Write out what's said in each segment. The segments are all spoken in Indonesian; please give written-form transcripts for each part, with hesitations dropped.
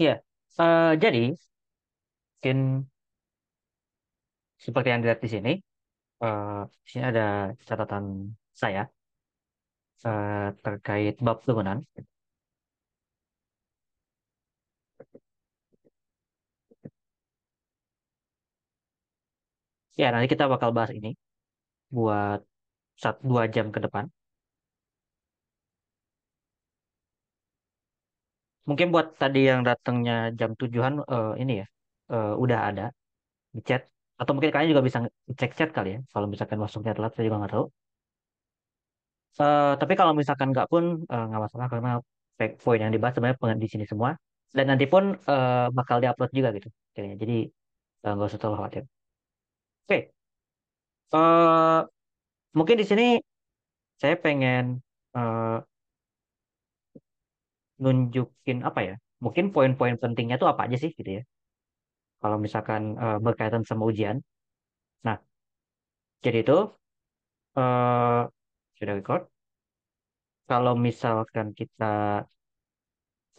Iya, jadi mungkin seperti yang dilihat di sini, di sini ada catatan saya terkait bab turunan. Ya, nanti kita bakal bahas ini buat 1-2 jam ke depan. Mungkin buat tadi yang datangnya jam 7-an, ini ya, udah ada di chat. Atau mungkin kalian juga bisa cek chat kali ya, kalau misalkan masuknya telat, saya juga nggak tahu. Tapi kalau misalkan nggak pun nggak masalah, karena poin yang dibahas sebenarnya di sini semua. Dan nanti pun bakal diupload juga gitu. Kayaknya. Jadi nggak usah terlalu khawatir. Oke, eh, mungkin di sini saya pengen eh, nunjukin apa ya? Mungkin poin-poin pentingnya tuh apa aja sih gitu ya? Kalau misalkan berkaitan sama ujian. Nah, jadi itu sudah record. Kalau misalkan kita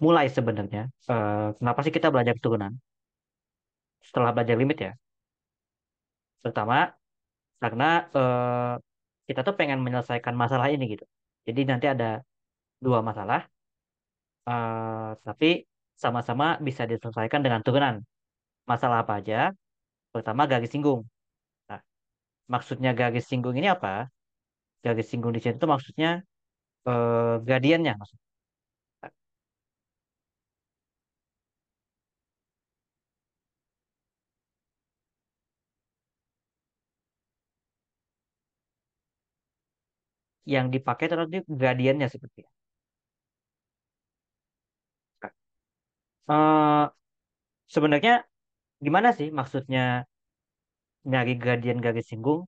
mulai sebenarnya, kenapa sih kita belajar turunan setelah belajar limit ya? Pertama, karena kita tuh pengen menyelesaikan masalah ini gitu. Jadi nanti ada 2 masalah, tapi sama-sama bisa diselesaikan dengan turunan. Masalah apa aja? Pertama, garis singgung. Nah, maksudnya garis singgung ini apa? Garis singgung di sini tuh maksudnya gradiennya, maksudnya. Yang dipakai itu nanti gradiennya seperti itu. Nah, sebenarnya gimana sih maksudnya nyari gradien garis singgung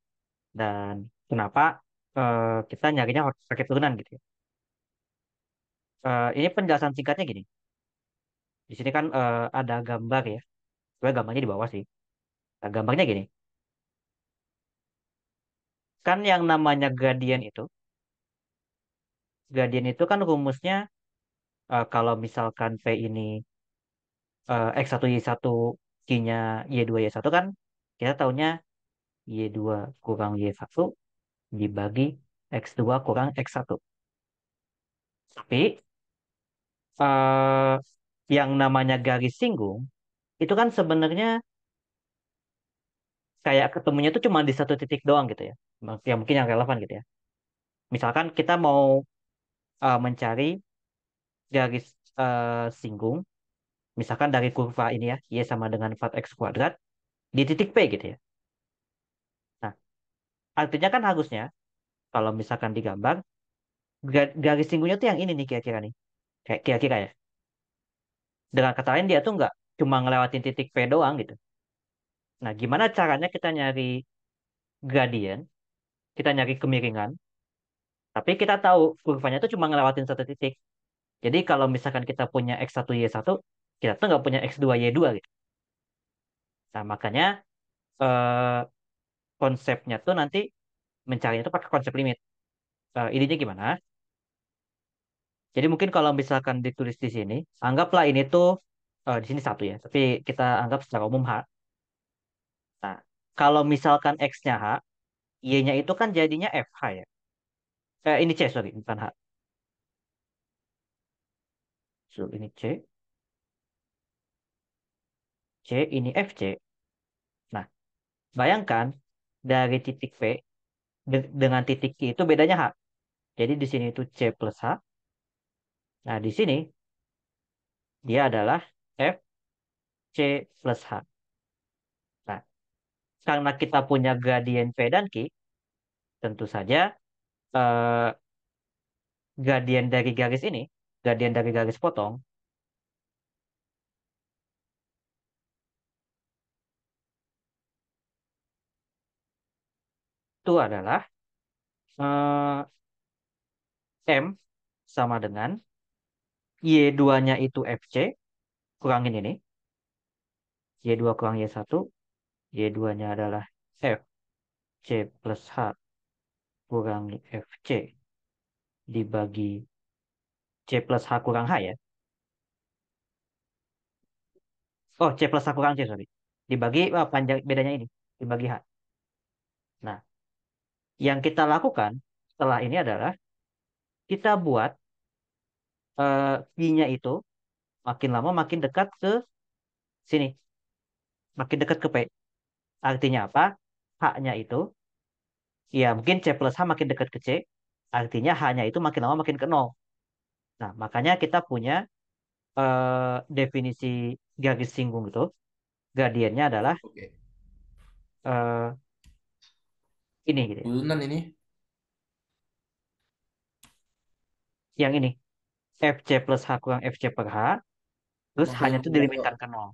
dan kenapa kita nyarinya pakai turunan gitu ya? Ini penjelasan singkatnya gini. Di sini kan ada gambar ya. Sebenarnya gambarnya di bawah sih. Nah, gambarnya gini. Kan yang namanya gradien itu kan rumusnya kalau misalkan P ini X1Y1 Q-nya Y2Y1 kan kita tahunya Y2 kurang Y1 dibagi X2 kurang X1. Tapi eh, yang namanya garis singgung itu kan sebenarnya kayak ketemunya itu cuma di satu titik doang gitu ya. Yang mungkin yang relevan gitu ya. Misalkan kita mau mencari garis singgung, misalkan dari kurva ini ya, Y sama dengan 4X kuadrat, di titik P gitu ya. Nah, artinya kan harusnya, kalau misalkan digambar, garis singgungnya tuh yang ini nih kira-kira nih. Kayak kira-kira ya. Dengan kata lain, dia tuh nggak cuma ngelewatin titik P doang gitu. Nah, gimana caranya kita nyari gradien, kita nyari kemiringan, tapi kita tahu kurvanya tuh cuma ngelewatin satu titik. Jadi kalau misalkan kita punya X1Y1, kita tuh nggak punya X2Y2 gitu. Nah, makanya eh, konsepnya tuh nanti mencarinya tuh pakai konsep limit. Idenya gimana? Jadi mungkin kalau misalkan ditulis di sini, anggaplah ini tuh di sini satu ya, tapi kita anggap secara umum H. Nah, kalau misalkan X-nya H, Y-nya itu kan jadinya FH ya. Ini C, sorry, bukan H. So, ini C, C, ini FC. Nah, bayangkan dari titik P dengan titik Q itu bedanya H. Jadi di sini itu C plus H. Nah, di sini dia adalah FC plus H. Nah, karena kita punya gradien P dan Q, tentu saja eh, gradien dari garis potong, itu adalah eh, M sama dengan Y2-nya itu FC, kurangin ini, Y2 kurang Y1, Y2-nya adalah FC plus H kurangi FC dibagi C plus H kurang H ya. Oh, C plus H kurang C, sorry. Dibagi, panjang bedanya ini. Dibagi H. Nah, yang kita lakukan setelah ini adalah kita buat pi-nya itu makin lama makin dekat ke sini. Makin dekat ke P. Artinya apa? H-nya itu, ya mungkin C plus H makin dekat ke C. Artinya H-nya itu makin lama makin ke nol. Nah, makanya kita punya definisi garis singgung itu. Gradiennya adalah Oke. eh, ini gitu ya. Turunan ini. Yang ini. FC plus H kurang FC per H. Terus Makin H-nya itu lama. dilimitkan ke nol.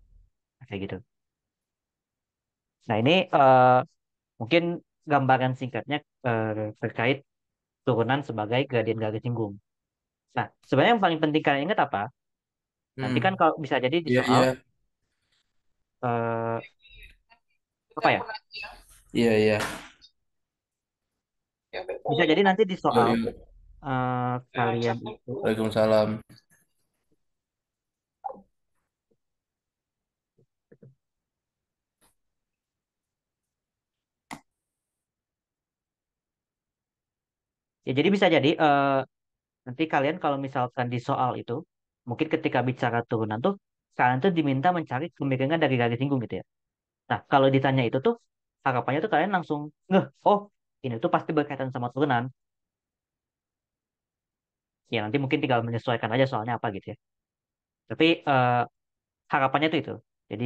Kayak gitu. Nah, ini mungkin gambaran singkatnya terkait turunan sebagai gradien garis singgung. Nah, sebenarnya yang paling penting kalian ingat apa? Nanti kan Hmm. kalau bisa jadi di Iya, soal, iya. eh, apa ya? Iya, iya. Bisa jadi nanti di Yuk, soal yuk. kalian itu, Waalaikumsalam. ya jadi bisa jadi nanti kalian kalau misalkan di soal itu, mungkin ketika bicara turunan tuh, kalian tuh diminta mencari kemiringan dari garis singgung gitu ya. Nah, kalau ditanya itu tuh, harapannya tuh kalian langsung ngeh, oh ini tuh pasti berkaitan sama turunan. Ya nanti mungkin tinggal menyesuaikan aja soalnya apa gitu ya. Tapi harapannya tuh itu. Jadi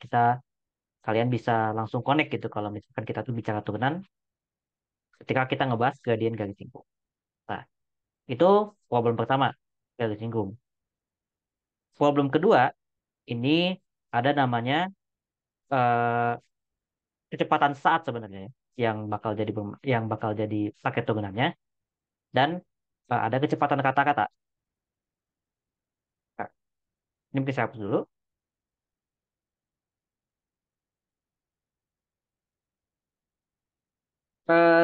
kita kalian bisa langsung connect gitu kalau misalkan kita tuh bicara turunan ketika kita ngebahas gradien garis singgung. Nah, itu problem pertama, garis singgung. Problem kedua, ini ada namanya eh, kecepatan saat sebenarnya ya, yang bakal jadi paket turunannya dan ada kecepatan kata-kata. Nah, ini mungkin saya hapus dulu.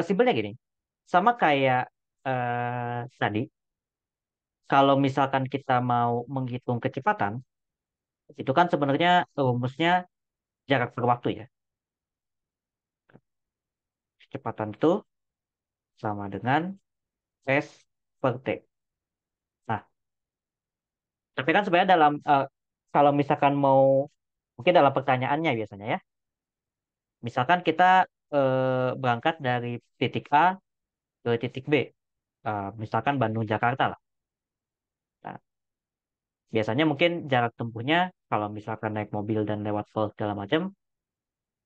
Simpelnya gini, sama kayak tadi, kalau misalkan kita mau menghitung kecepatan, itu kan sebenarnya rumusnya jarak per waktu ya. Kecepatan itu sama dengan S per T. Nah, tapi kan sebenarnya kalau misalkan mau, mungkin dalam pertanyaannya biasanya ya, misalkan kita berangkat dari titik A ke titik B, misalkan Bandung Jakarta lah. Nah, biasanya mungkin jarak tempuhnya kalau misalkan naik mobil dan lewat tol segala macam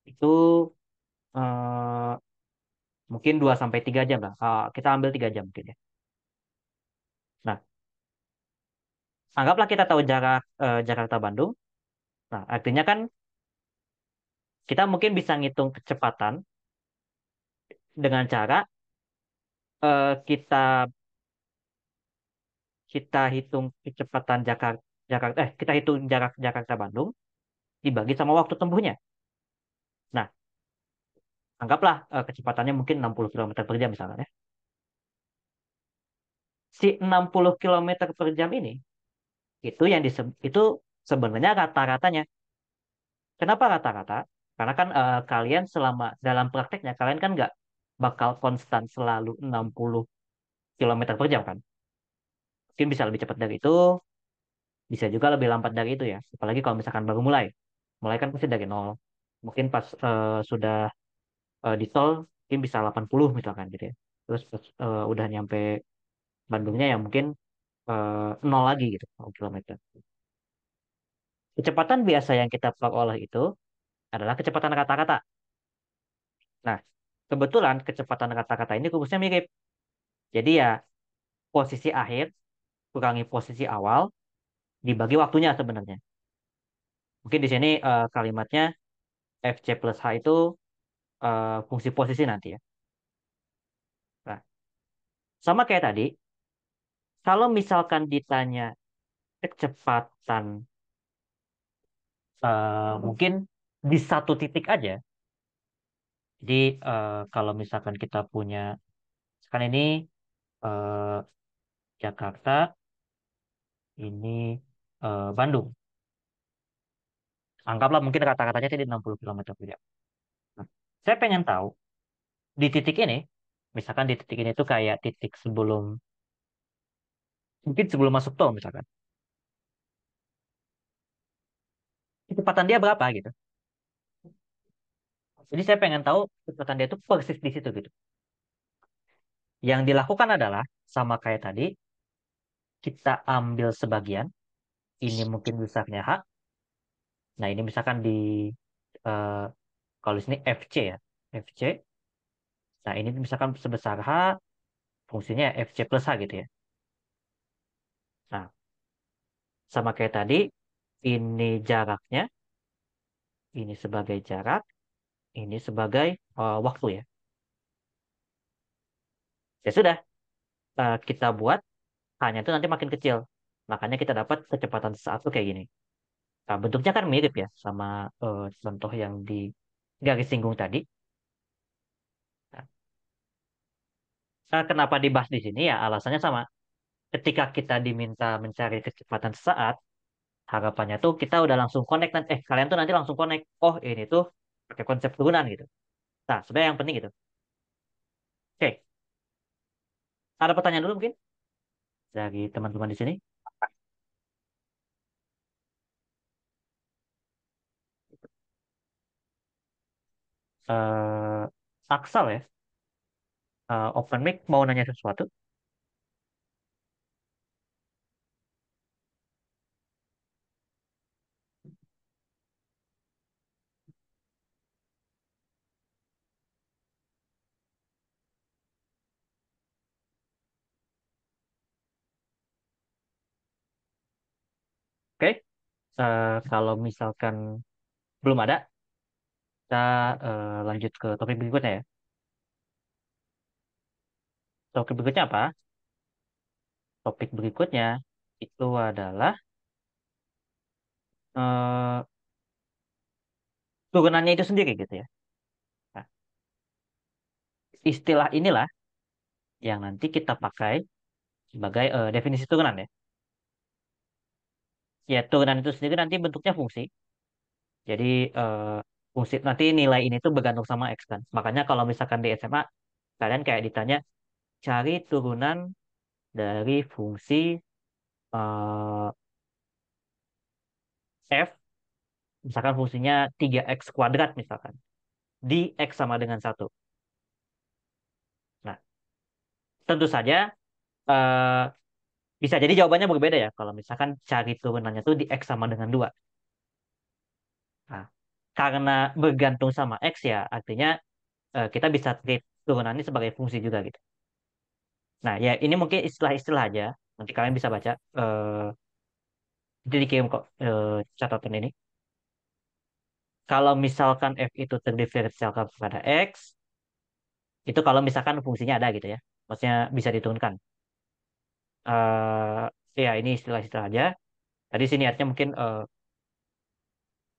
itu eh, mungkin 2 sampai 3 jam lah. Kita ambil 3 jam mungkin ya. Nah, anggaplah kita tahu jarak Jakarta Bandung. Nah, artinya kan kita mungkin bisa ngitung kecepatan dengan cara kita kita hitung kecepatan Jakarta kita hitung jarak Jakarta Bandung dibagi sama waktu tempuhnya. Nah, anggaplah kecepatannya mungkin 60 kilometer per jam misalnya ya. Si 60 kilometer per jam ini itu sebenarnya rata-ratanya. Kenapa rata-rata? Karena kan kalian selama dalam prakteknya kalian kan nggak bakal konstan selalu 60 kilometer per jam kan. Mungkin bisa lebih cepat dari itu, bisa juga lebih lambat dari itu ya. Apalagi kalau misalkan baru mulai. Mulai kan pasti dari nol. Mungkin pas sudah di tol mungkin bisa 80 misalkan gitu ya. Terus pas udah nyampe Bandungnya ya mungkin nol lagi gitu, 0 kilometer. Kecepatan biasa yang kita peroleh itu adalah kecepatan kata-kata. Nah, kebetulan kecepatan kata-kata ini rumusnya mirip. Jadi ya posisi akhir kurangi posisi awal dibagi waktunya sebenarnya. Mungkin di sini kalimatnya FC plus H itu fungsi posisi nanti ya. Nah, sama kayak tadi, kalau misalkan ditanya kecepatan mungkin di satu titik aja. Jadi kalau misalkan kita punya, kan ini eh, Jakarta, ini Bandung. Anggaplah mungkin rata-ratanya jadi 60 km per jam. Nah, saya pengen tahu di titik ini, misalkan di titik ini tuh kayak titik sebelum, mungkin sebelum masuk tol misalkan, kecepatan dia berapa gitu. Jadi saya pengen tahu kecepatan dia itu persis di situ gitu. Yang dilakukan adalah sama kayak tadi, kita ambil sebagian, ini mungkin besarnya H. Nah, ini misalkan di eh, kalau di sini FC ya, FC. Nah, ini misalkan sebesar H, fungsinya FC plus H gitu ya. Nah, sama kayak tadi, ini jaraknya, ini sebagai jarak, ini sebagai waktu ya. Ya sudah, kita buat hanya itu nanti makin kecil. Makanya kita dapat kecepatan saat itu kayak gini. Nah, bentuknya kan mirip ya sama contoh yang di garis singgung tadi. Nah, kenapa dibahas di sini ya? Alasannya sama. Ketika kita diminta mencari kecepatan saat, harapannya tuh kita udah langsung connect nanti. Kalian tuh nanti langsung connect. Oh, ini tuh pakai konsep turunan gitu. Nah, sebenarnya yang penting gitu. Oke, ada pertanyaan dulu mungkin dari teman-teman di sini. eh Aksal ya, open mic mau nanya sesuatu. Oke, kalau misalkan belum ada, kita lanjut ke topik berikutnya ya. Topik berikutnya apa? Topik berikutnya itu adalah eh, turunannya itu sendiri gitu ya. Nah, istilah inilah yang nanti kita pakai sebagai definisi turunan ya. Ya, turunan itu sendiri nanti bentuknya fungsi. Jadi fungsi nanti nilai ini tuh bergantung sama X kan. Makanya kalau misalkan di SMA kalian kayak ditanya cari turunan dari fungsi eh, F, misalkan fungsinya 3x kuadrat misalkan, di X sama dengan satu. Nah, tentu saja eh, bisa jadi jawabannya berbeda ya. Kalau misalkan cari turunannya tuh di X sama dengan 2. Nah, karena bergantung sama X ya, artinya kita bisa treat turunannya sebagai fungsi juga gitu. Nah, ya ini mungkin istilah-istilah aja. Nanti kalian bisa baca. Itu dikirim kok catatan ini. Kalau misalkan F itu terdiferensialkan kepada X, itu kalau misalkan fungsinya ada gitu ya. Maksudnya bisa diturunkan. Ya ini istilah-istilah aja. Tadi sini artinya mungkin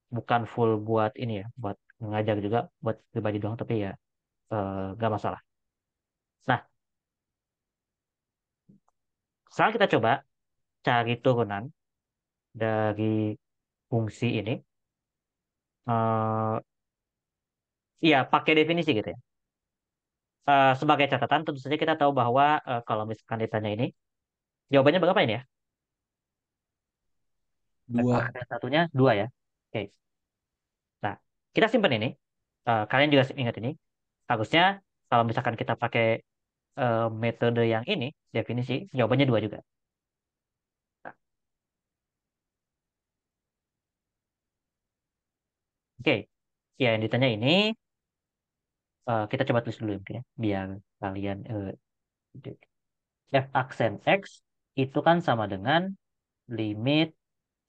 bukan full buat ini ya, buat ngajar juga, buat pribadi doang, tapi ya nggak masalah. Nah, sekarang kita coba cari turunan dari fungsi ini. eh Iya, pakai definisi gitu ya. Sebagai catatan, tentu saja kita tahu bahwa kalau misalkan ditanya ini, jawabannya berapa ini ya? Dua. Aksen satunya dua ya. Oke. Nah, kita simpan ini. Kalian juga ingat ini. Harusnya kalau misalkan kita pakai metode yang ini, definisi, jawabannya dua juga. Nah, oke. Ya, yang ditanya ini, kita coba tulis dulu ya, mungkin ya, biar kalian F aksen X itu kan sama dengan limit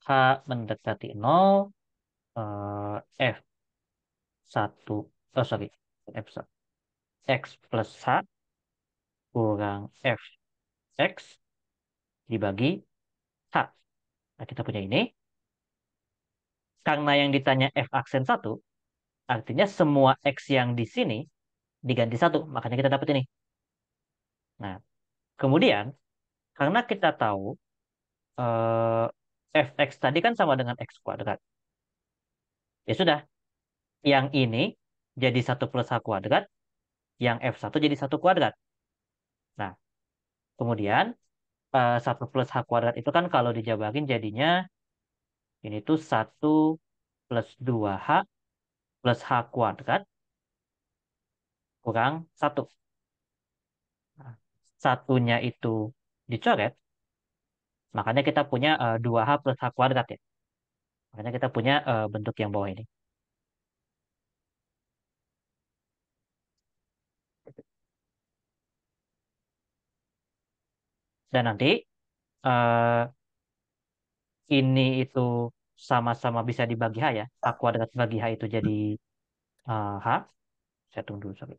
H mendekati nol F satu, oh sorry, F satu X plus H kurang F X dibagi H. Nah, kita punya ini. Karena yang ditanya F aksen satu, artinya semua X yang di sini diganti satu. Makanya kita dapat ini. Nah, kemudian karena kita tahu fx tadi kan sama dengan x kuadrat. Ya sudah, yang ini jadi satu plus H kuadrat, yang F1 jadi satu kuadrat. Nah, kemudian 1 plus H kuadrat itu kan kalau dijabarin jadinya ini tuh satu plus 2H plus H kuadrat kurang satu. Nah, satunya itu dicoret, makanya kita punya 2H plus H kuadrat ya. Makanya kita punya bentuk yang bawah ini. Dan nanti eh, ini itu sama-sama bisa dibagi H ya. H kuadrat bagi H itu jadi H. Saya tunggu dulu, sorry.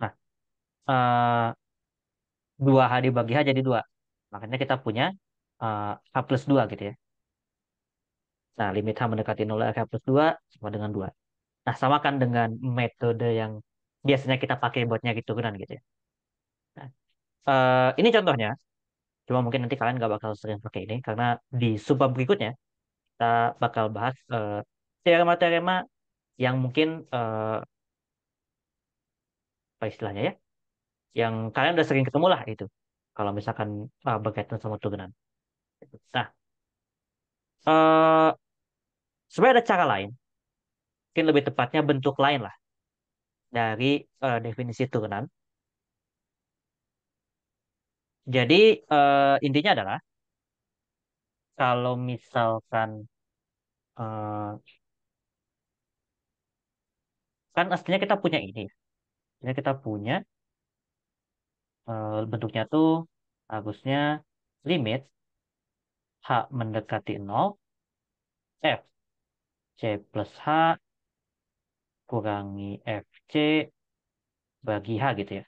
Nah, eh, 2H dibagi H jadi 2. Makanya kita punya H plus 2 gitu ya. Nah, limit H mendekati 0 H plus 2 sama dengan 2. Nah, samakan dengan metode yang biasanya kita pakai buat nyari turunan gitu ya. Nah, ini contohnya. Cuma mungkin nanti kalian nggak bakal sering pakai ini karena di subbab berikutnya kita bakal bahas teorema-teorema yang mungkin apa istilahnya ya, yang kalian udah sering ketemu lah itu. Kalau misalkan berkaitan sama turunan. Nah, eh sebenarnya ada cara lain, mungkin lebih tepatnya bentuk lain lah dari definisi turunan. Jadi intinya adalah kalau misalkan eh, kan aslinya kita punya ini, ini kita punya bentuknya tuh harusnya limit H mendekati 0 F C plus H kurangi FC bagi H gitu ya.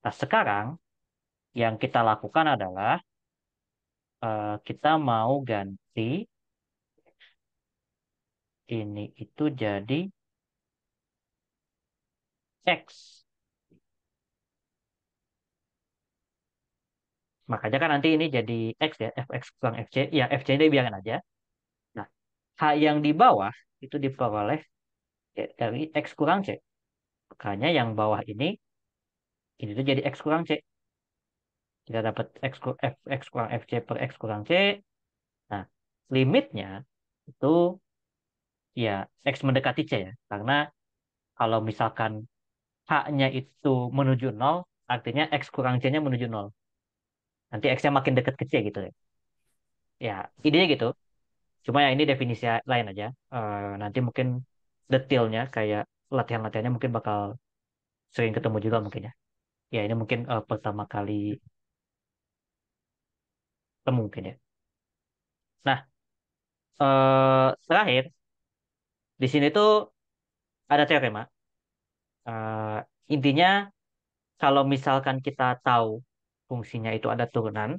Nah, sekarang yang kita lakukan adalah kita mau ganti ini itu jadi X. Makanya kan nanti ini jadi X ya, Fx kurang Fc. Ya, Fc ini biarkan aja. Nah, H yang di bawah itu diperoleh dari X kurang C. Makanya yang bawah ini tuh jadi X kurang C. Kita dapat Fx kurang Fc per X kurang C. Nah, limitnya itu ya X mendekati C ya. Karena kalau misalkan H-nya itu menuju nol, artinya X kurang C-nya menuju nol. Nanti X-nya makin dekat ke C gitu ya. Ya, idenya gitu. Cuma ya ini definisi lain aja. Nanti mungkin detailnya kayak latihan-latihannya mungkin bakal sering ketemu juga mungkin ya. Ya ini mungkin pertama kali ketemu mungkin ya. Nah, terakhir di sini tuh ada teorema. Eh, intinya kalau misalkan kita tahu fungsinya itu ada turunan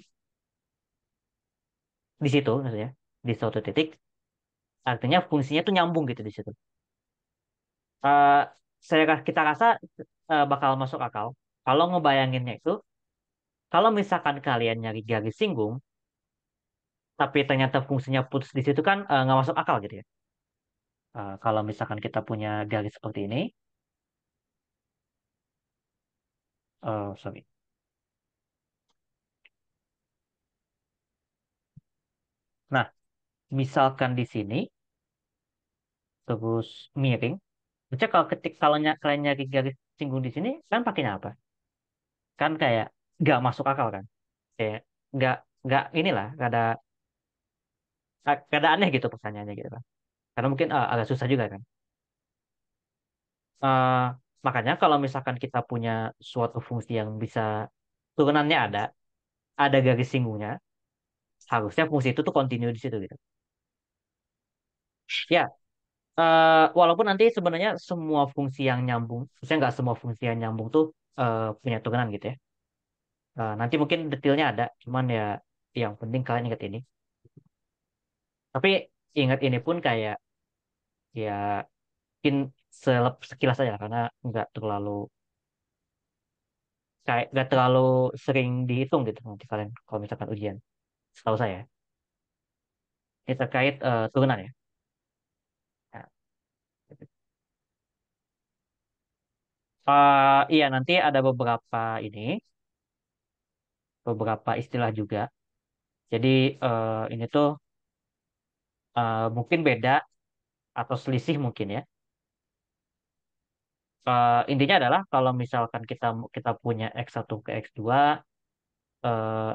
di situ, maksudnya di suatu titik, artinya fungsinya tuh nyambung gitu di situ. Eh, kita rasa bakal masuk akal. Kalau ngebayanginnya itu, kalau misalkan kalian nyari garis singgung, tapi ternyata fungsinya putus di situ kan nggak masuk akal gitu ya. Kalau misalkan kita punya garis seperti ini, sorry. Nah, misalkan di sini terus miring, baca kalau kalian nyari garis singgung di sini, kan pakainya apa? Kan kayak nggak masuk akal kan? Kayak nggak nggak inilah, ada aneh gitu pertanyaannya gitu kan. Karena mungkin agak susah juga kan. Eh, makanya kalau misalkan kita punya suatu fungsi yang bisa turunannya ada garis singgungnya, harusnya fungsi itu tuh continue di situ gitu. Ya, walaupun nanti sebenarnya semua fungsi yang nyambung, maksudnya nggak semua fungsi yang nyambung tuh punya turunan gitu ya. Nanti mungkin detailnya ada, cuman ya yang penting kalian ingat ini. Tapi ingat ini pun kayak ya mungkin sekilas aja karena nggak terlalu kayak nggak terlalu sering dihitung gitu nanti kalian kalau misalkan ujian. Setahu saya. Ini terkait turunan ya. Nah, iya nanti ada beberapa istilah juga. Jadi ini tuh mungkin beda atau selisih mungkin ya. Intinya adalah kalau misalkan kita kita punya X1 ke X2,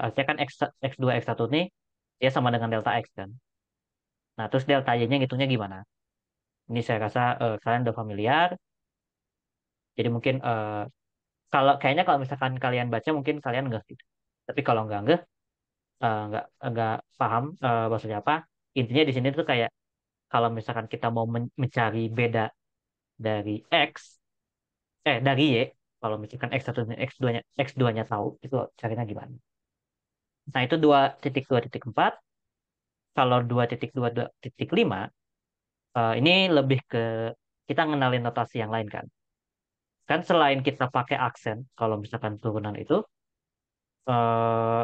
artinya kan X2 X1 nih dia sama dengan delta X kan. Nah, terus delta Y-nya ngitungnya gimana? Ini saya rasa kalian udah familiar. Jadi mungkin kalau kayaknya kalau misalkan kalian baca mungkin kalian nggak gitu. Tapi kalau nggak nggak paham maksudnya apa. Intinya di sini tuh kayak kalau misalkan kita mau mencari beda dari X, dari Y, kalau misalkan X1-nya X2-nya tahu, itu carinya gimana? Nah, itu 2.2.4. Kalau 2.2.5, ini lebih ke kita ngenalin notasi yang lain kan. Kan selain kita pakai aksen, kalau misalkan turunan itu, eh,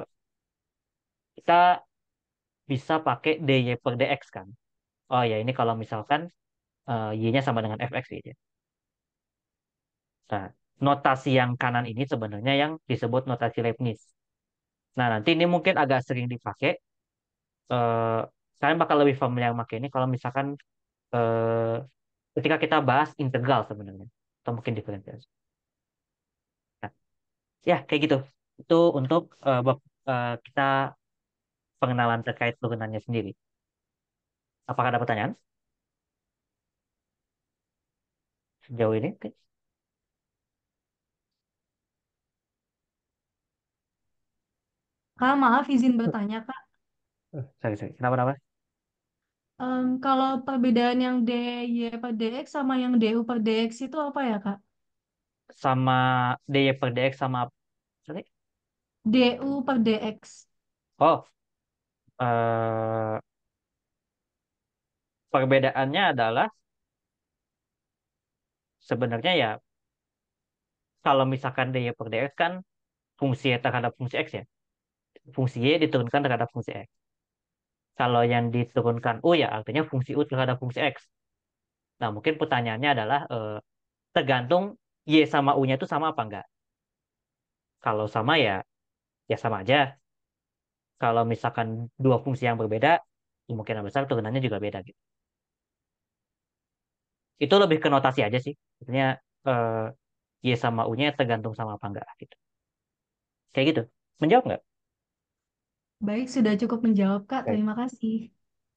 kita bisa pakai dy per dx kan. Oh ya, ini kalau misalkan y-nya sama dengan fx gitu ya. Nah, notasi yang kanan ini sebenarnya yang disebut notasi Leibniz. Nah, nanti ini mungkin agak sering dipakai. Eh, Kalian bakal lebih familiar pakai ini kalau misalkan eh, ketika kita bahas integral sebenarnya. Atau mungkin diferensiasi. Nah, ya, kayak gitu. Itu untuk kita pengenalan terkait turunannya sendiri. Apakah ada pertanyaan sejauh ini? Oke. Kak, maaf izin bertanya, Kak. Sorry, sorry. Kenapa? Kalau perbedaan yang DY per DX sama yang DU per DX itu apa ya, Kak? Sama dy per dx sama sorry? DU per DX. Oh, eh, perbedaannya adalah sebenarnya ya kalau misalkan dy per dx kan fungsi terhadap fungsi x ya. Fungsi y diturunkan terhadap fungsi x. Kalau yang diturunkan u ya artinya fungsi u terhadap fungsi x. Nah, mungkin pertanyaannya adalah tergantung y sama u-nya itu sama apa enggak. Kalau sama ya ya sama aja. Kalau misalkan dua fungsi yang berbeda, kemungkinan besar turunannya juga beda gitu. Itu lebih ke notasi aja sih. Sebenarnya Y sama U-nya tergantung sama apa enggak gitu. Kayak gitu. Menjawab nggak? Baik, sudah cukup menjawab, Kak. Baik, Terima kasih.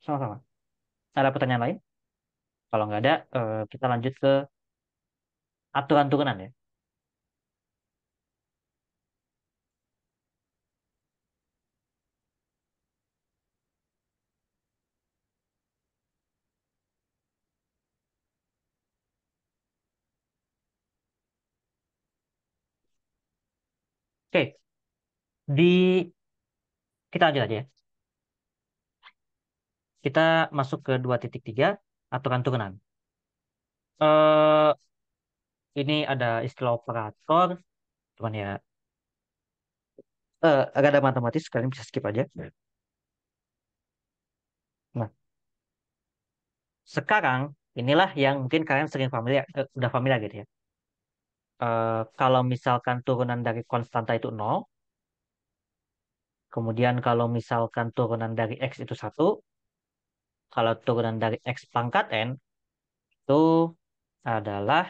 sama-sama. Ada pertanyaan lain? Kalau nggak ada, kita lanjut ke aturan turunan ya. Oke, di kita lanjut aja ya. Kita masuk ke 2.3 aturan turunan. Eh, ini ada istilah operator, cuman ya agak ada matematis, kalian bisa skip aja. Nah, sekarang inilah yang mungkin kalian sering familiar, udah familiar gitu ya. Kalau misalkan turunan dari konstanta itu nol, kemudian kalau misalkan turunan dari X itu satu, kalau turunan dari X pangkat N itu adalah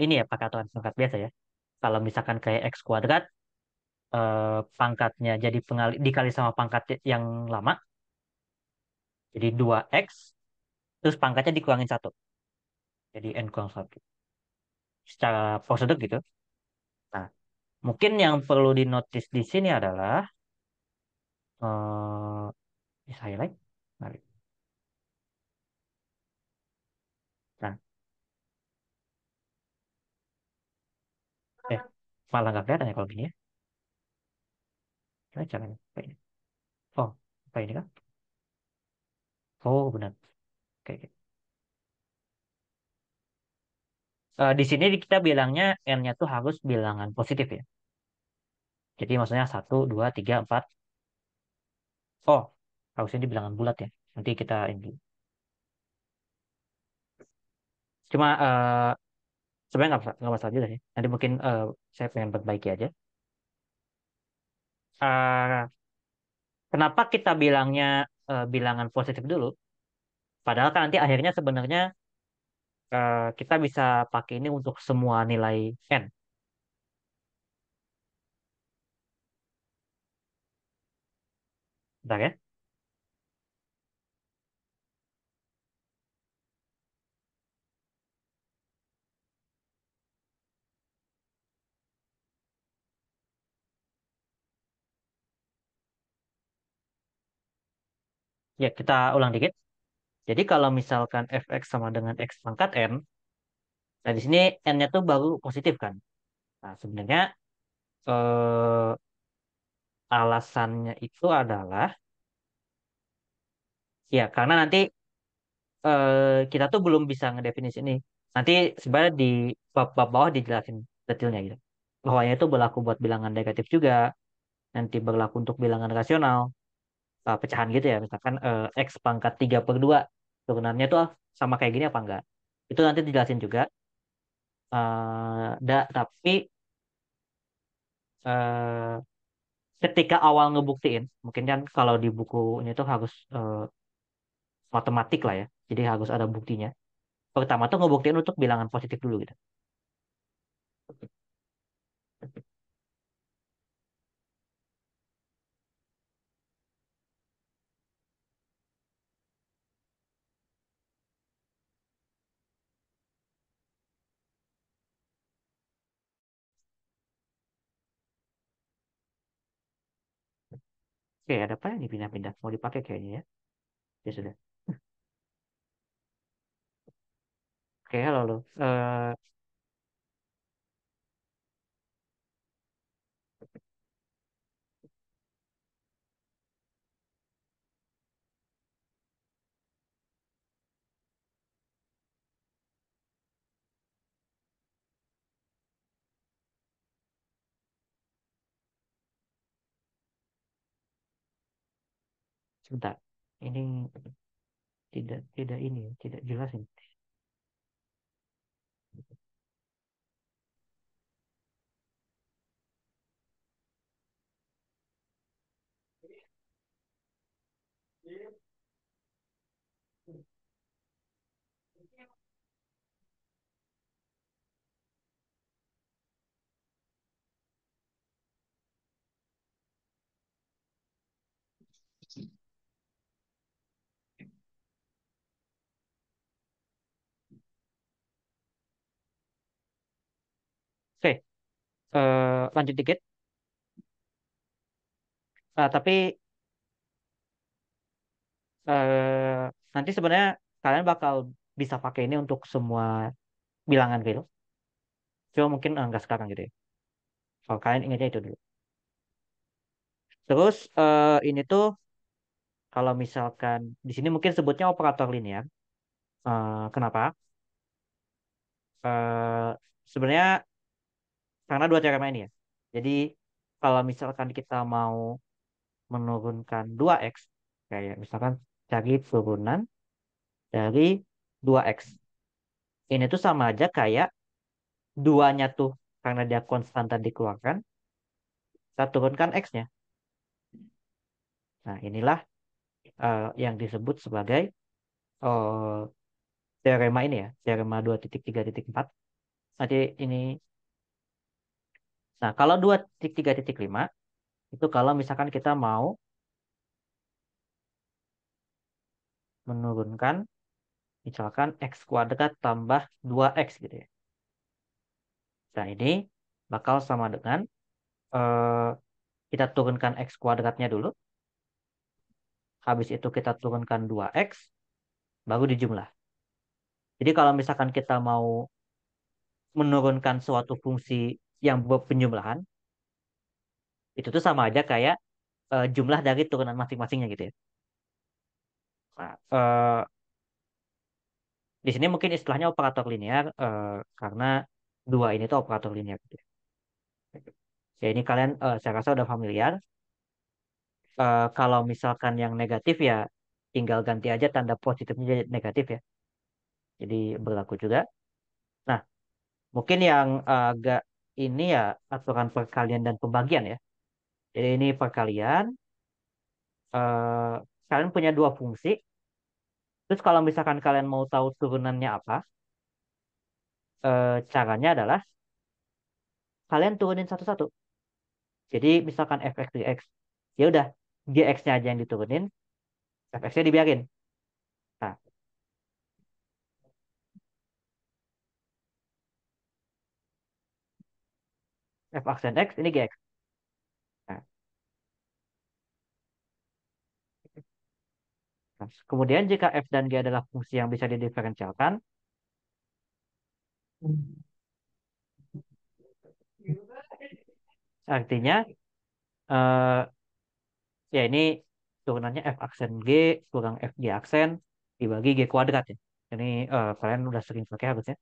ini ya pakai aturan pangkat biasa ya. Kalau misalkan kayak X kuadrat, pangkatnya jadi dikali sama pangkat yang lama, jadi 2X, terus pangkatnya dikurangin satu, jadi N kurang satu. Secara prosedur gitu. Nah, mungkin yang perlu dinotis di sini adalah, bisa highlight. Mari. Nah, eh, malah nggak kelihatan ya kalau gini ya. Gimana caranya? Apa ini? Oh, apa ini kan? Oh, benar. Oke, oke. Di sini kita bilangnya N-nya tuh harus bilangan positif ya. Jadi maksudnya satu, 2, 3, 4. Oh, harusnya di bilangan bulat ya. Nanti kita ini. Cuma sebenarnya nggak masalah juga sih. Nanti mungkin saya pengen perbaiki aja. Eh, Kenapa kita bilangnya bilangan positif dulu? Padahal kan nanti akhirnya sebenarnya kita bisa pakai ini untuk semua nilai n. Bentar ya. Ya, kita ulang dikit. Jadi kalau misalkan fx sama dengan x pangkat n, nah di sini n-nya tuh baru positif kan. Nah, sebenarnya eh, alasannya itu adalah ya karena nanti kita tuh belum bisa ngedefinisi ini. Nanti sebenarnya di bab bawah dijelasin detailnya gitu. Bahwanya itu berlaku buat bilangan negatif juga, nanti berlaku untuk bilangan rasional, pecahan gitu ya. Misalkan x pangkat 3/2 turunannya tuh sama kayak gini apa enggak. Itu nanti dijelasin juga. Tapi eh, ketika awal ngebuktiin, mungkin kan kalau di bukunya itu harus matematik lah ya. Jadi harus ada buktinya. Pertama tuh ngebuktiin untuk bilangan positif dulu gitu. Oke, ada apa yang dipindah-pindah? Mau dipakai kayaknya ya. Ya sudah. Oke, halo lo. Sebentar. Ini tidak tidak ini ya, tidak jelas ini. Oke, lanjut dikit. Tapi eh, nanti sebenarnya kalian bakal bisa pakai ini untuk semua bilangan gitu. Cuma mungkin nggak sekarang gitu ya. Kalau kalian ingatnya itu dulu. Terus ini tuh kalau misalkan di sini mungkin sebutnya operator linear. Kenapa? Eh, Sebenarnya karena dua cara main ya. Jadi kalau misalkan kita mau menurunkan 2x, kayak misalkan cari turunan dari 2x. Ini tuh sama aja kayak duanya tuh karena dia konstan dikeluarkan, kita turunkan x-nya. Nah, inilah yang disebut sebagai eh, teorema ini ya, teorema 2.3.4. Nanti ini, nah kalau 2.3.5 itu kalau misalkan kita mau menurunkan misalkan x kuadrat tambah 2x gitu ya. Nah, ini bakal sama dengan eh, kita turunkan x kuadratnya dulu, habis itu kita turunkan 2x, baru dijumlah. Jadi kalau misalkan kita mau menurunkan suatu fungsi yang berpenjumlahan, itu tuh sama aja kayak jumlah dari turunan masing-masingnya gitu ya. Nah, di sini mungkin istilahnya operator linear karena dua ini tuh operator linear gitu ya. Ya ini kalian saya rasa udah familiar. Kalau misalkan yang negatif ya tinggal ganti aja tanda positifnya jadi negatif ya. Jadi berlaku juga. Nah, mungkin yang agak ini ya aturan perkalian dan pembagian ya. Jadi ini perkalian, eh, kalian punya dua fungsi. Terus kalau misalkan kalian mau tahu turunannya apa, caranya adalah kalian turunin satu-satu. Jadi misalkan fx dx, ya udah gx-nya aja yang diturunin, fx-nya dibiarin. Nah, f aksen x ini gx. Nah, kemudian jika f dan g adalah fungsi yang bisa didiferensialkan, artinya eh, ya ini turunannya f aksen g kurang f g aksen dibagi g kuadrat ya. Ini kalian udah sering pakai harusnya.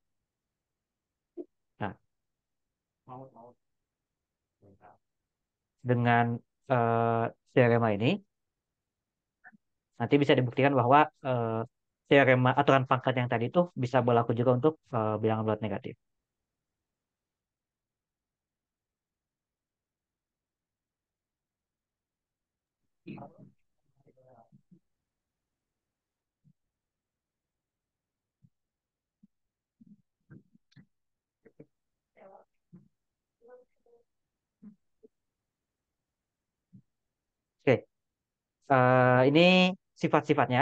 Nah, dengan teorema ini nanti bisa dibuktikan bahwa teorema aturan pangkat yang tadi itu bisa berlaku juga untuk bilangan bulat negatif. Oke, ini sifat-sifatnya.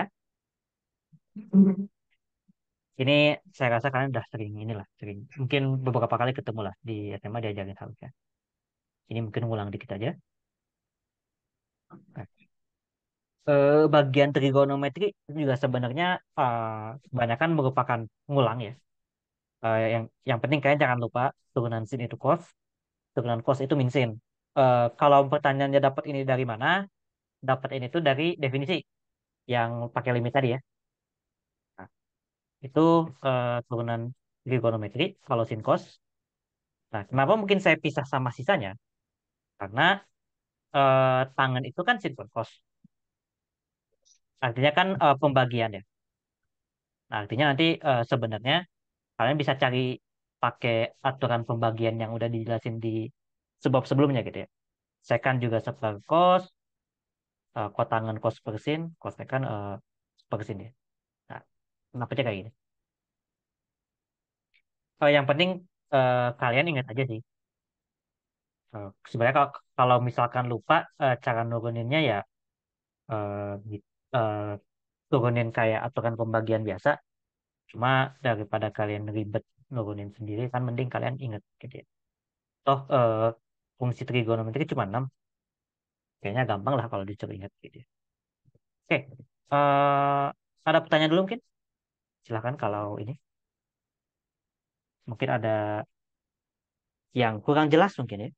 Ini saya rasa kalian udah sering inilah, sering. Mungkin beberapa kali ketemu lah di SMA diajarin harusnya. Ini mungkin ngulang dikit aja. Nah, bagian trigonometri juga sebenarnya kebanyakan merupakan ngulang ya. Yang penting kalian jangan lupa turunan sin itu cos, turunan cos itu min sin. Kalau pertanyaannya dapat ini dari mana? Dapat ini tuh dari definisi yang pakai limit tadi ya. Nah, itu turunan trigonometri kalau sin cos. Nah, kenapa mungkin saya pisah sama sisanya? Karena tangan itu kan sin cos. Artinya kan pembagian ya. Nah, artinya nanti sebenarnya kalian bisa cari pakai aturan pembagian yang udah dijelasin di sebab sebelumnya gitu ya. Secant juga sepercos, kotangan cos per sin, kosekan per sin ya. Nah, kenapa aja kayak gini? Yang penting kalian ingat aja sih. Sebenarnya kalau misalkan lupa cara nuruninnya ya eh, gitu. Turunin kayak aturan pembagian biasa. Cuma daripada kalian ribet nurunin sendiri kan mending kalian ingat gitu ya. Toh fungsi trigonometri cuma 6. Kayaknya gampang lah kalau disuruh ingat gitu ya. Oke. Ada pertanyaan dulu mungkin? Silahkan kalau ini. Mungkin ada yang kurang jelas mungkin ya.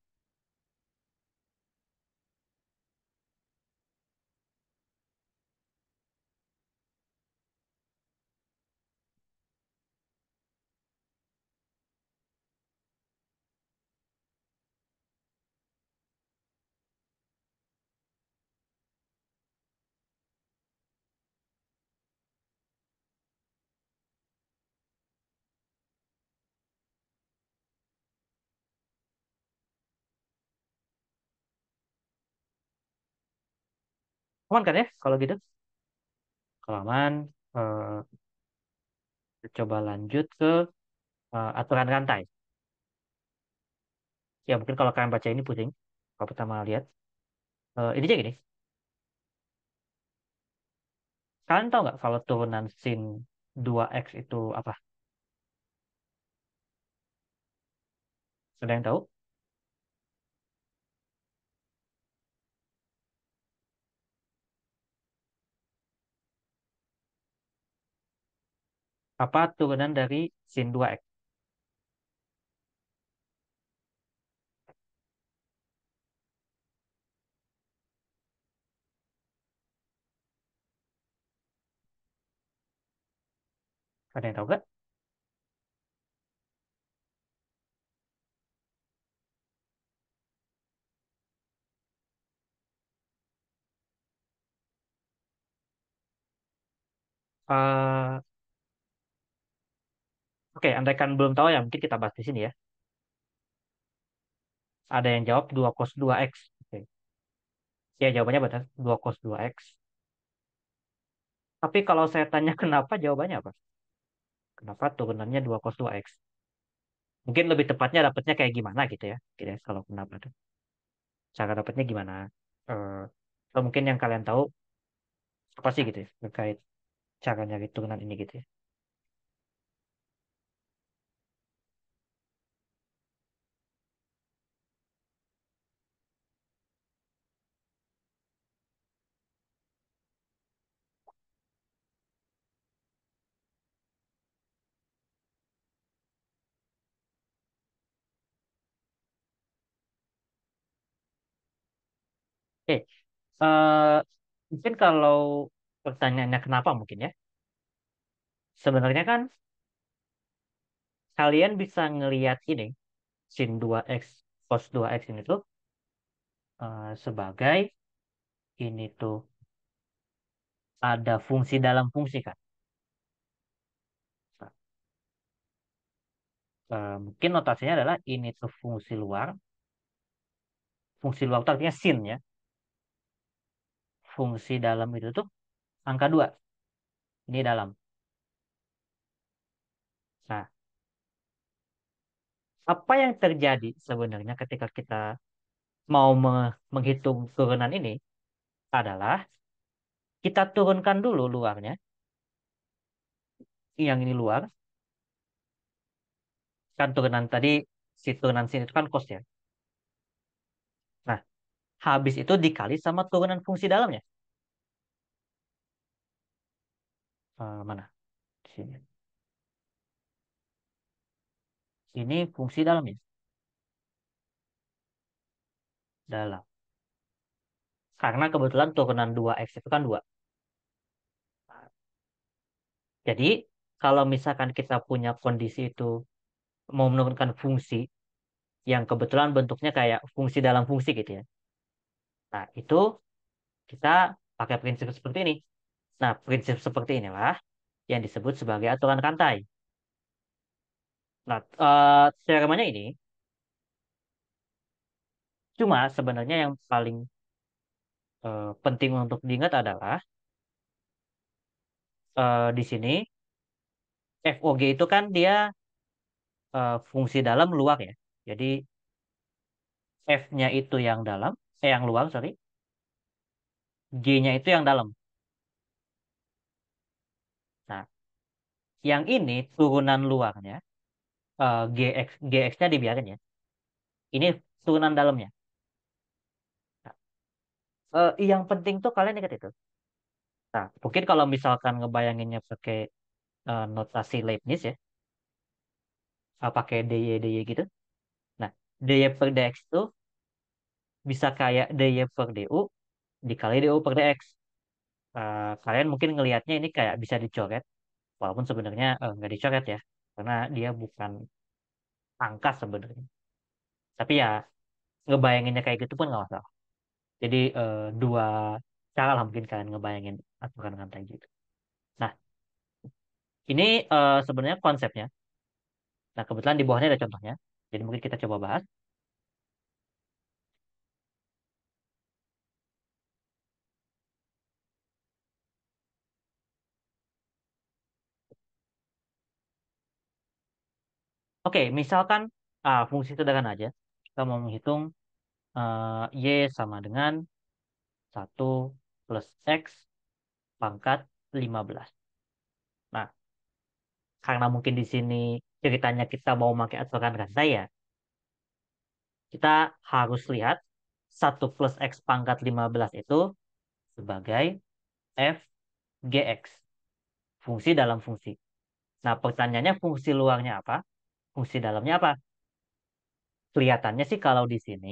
Aman kan ya kalau gitu? Kalau aman, eh, kita coba lanjut ke aturan rantai. Ya mungkin kalau kalian baca ini pusing. Kalau pertama lihat. Ini aja gini. Kalian tahu nggak kalau turunan sin 2x itu apa? Ada yang tahu? Apa turunan dari sin 2x? Ada yang tahu nggak? Eh, oke, andaikan belum tahu ya, mungkin kita bahas di sini ya. Ada yang jawab 2 cos 2x. Oke. Ya, jawabannya benar, 2 cos 2x. Tapi kalau saya tanya kenapa, jawabannya apa? Kenapa turunannya 2 cos 2x? Mungkin lebih tepatnya dapatnya kayak gimana gitu ya. Gitu ya, kalau kenapa tuh. Cara dapatnya gimana? Eh, Atau mungkin yang kalian tahu apa sih gitu ya, terkait cara nyari turunan ini gitu ya. Oke, eh, mungkin kalau pertanyaannya kenapa mungkin ya. Sebenarnya kan kalian bisa ngelihat ini, sin 2x, cos 2x ini tuh sebagai ini tuh ada fungsi dalam fungsi kan. Nah, mungkin notasinya adalah ini tuh fungsi luar. Fungsi luar itu artinya sin ya. Fungsi dalam itu tuh angka 2. Ini dalam. Nah, apa yang terjadi sebenarnya ketika kita mau menghitung turunan ini adalah kita turunkan dulu luarnya. Yang ini luar. Kan turunan tadi, si turunan sin itu kan cos ya. Nah, habis itu dikali sama turunan fungsi dalamnya. Mana? Di sini. Ini fungsi dalamnya. Dalam. Karena kebetulan turunan 2x itu kan 2. Jadi, kalau misalkan kita punya kondisi itu mau menurunkan fungsi yang kebetulan bentuknya kayak fungsi dalam fungsi gitu ya. Nah, itu kita pakai prinsip seperti ini. Nah, prinsip seperti inilah yang disebut sebagai aturan rantai. Nah, teoremanya ini cuma sebenarnya yang paling penting untuk diingat adalah di sini FOG itu kan dia fungsi dalam luar ya. Jadi F-nya itu yang dalam, yang luar, sorry. G-nya itu yang dalam. Nah, yang ini turunan luarnya, GX-nya dibiarin ya. Ini turunan dalamnya. Nah, yang penting tuh kalian ingat itu. Nah, mungkin kalau misalkan ngebayanginnya pakai notasi Leibniz ya, pakai DY gitu. Nah, DY per DX itu bisa kayak DY per DU dikali DU per DX. Kalian mungkin ngelihatnya ini kayak bisa dicoret, walaupun sebenarnya nggak dicoret ya, karena dia bukan angka sebenarnya. Tapi ya ngebayanginnya kayak gitu pun nggak masalah. Jadi dua cara lah mungkin kalian ngebayangin aturan rantai gitu. Nah, ini sebenarnya konsepnya. Nah, kebetulan di bawahnya ada contohnya. Jadi mungkin kita coba bahas. Oke, misalkan fungsi sederhana aja. Kita mau menghitung Y sama dengan 1 plus X pangkat 15. Nah, karena mungkin di sini ceritanya kita mau pakai aturan rantai ya, kita harus lihat 1 plus X pangkat 15 itu sebagai f gx, fungsi dalam fungsi. Nah, pertanyaannya fungsi luarnya apa? Fungsi dalamnya apa? Kelihatannya sih kalau di sini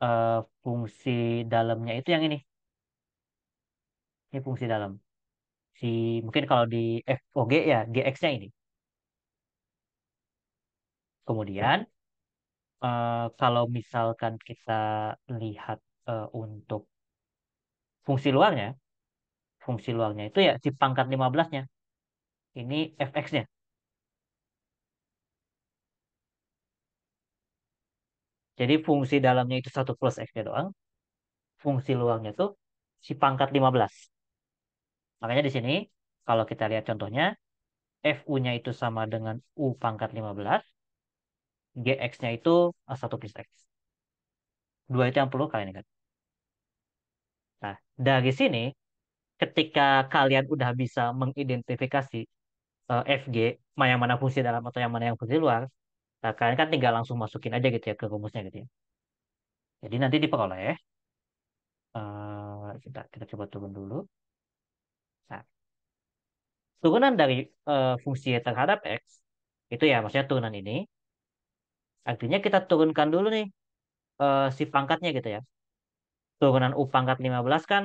eh, fungsi dalamnya itu yang ini. Ini fungsi dalam. Si mungkin kalau di FOG ya GX-nya ini. Kemudian kalau misalkan kita lihat untuk fungsi luarnya, Fungsi luarnya itu ya si pangkat 15-nya. Ini fx-nya. Jadi fungsi dalamnya itu satu plus x-nya doang. Fungsi luarnya tuh si pangkat 15. Makanya di sini, kalau kita lihat contohnya, fu-nya itu sama dengan u pangkat 15, gx-nya itu 1 plus x. Dua itu yang perlu kalian ingat. Nah, dari sini, ketika kalian udah bisa mengidentifikasi fg, yang mana fungsi dalam atau yang mana yang fungsi luar, nah, kalian kan tinggal langsung masukin aja gitu ya ke rumusnya gitu ya. Jadi nanti diperoleh, kita coba turun dulu. Nah, turunan dari fungsi terhadap x, itu ya maksudnya turunan ini, artinya kita turunkan dulu nih si pangkatnya gitu ya. Turunan u pangkat 15 kan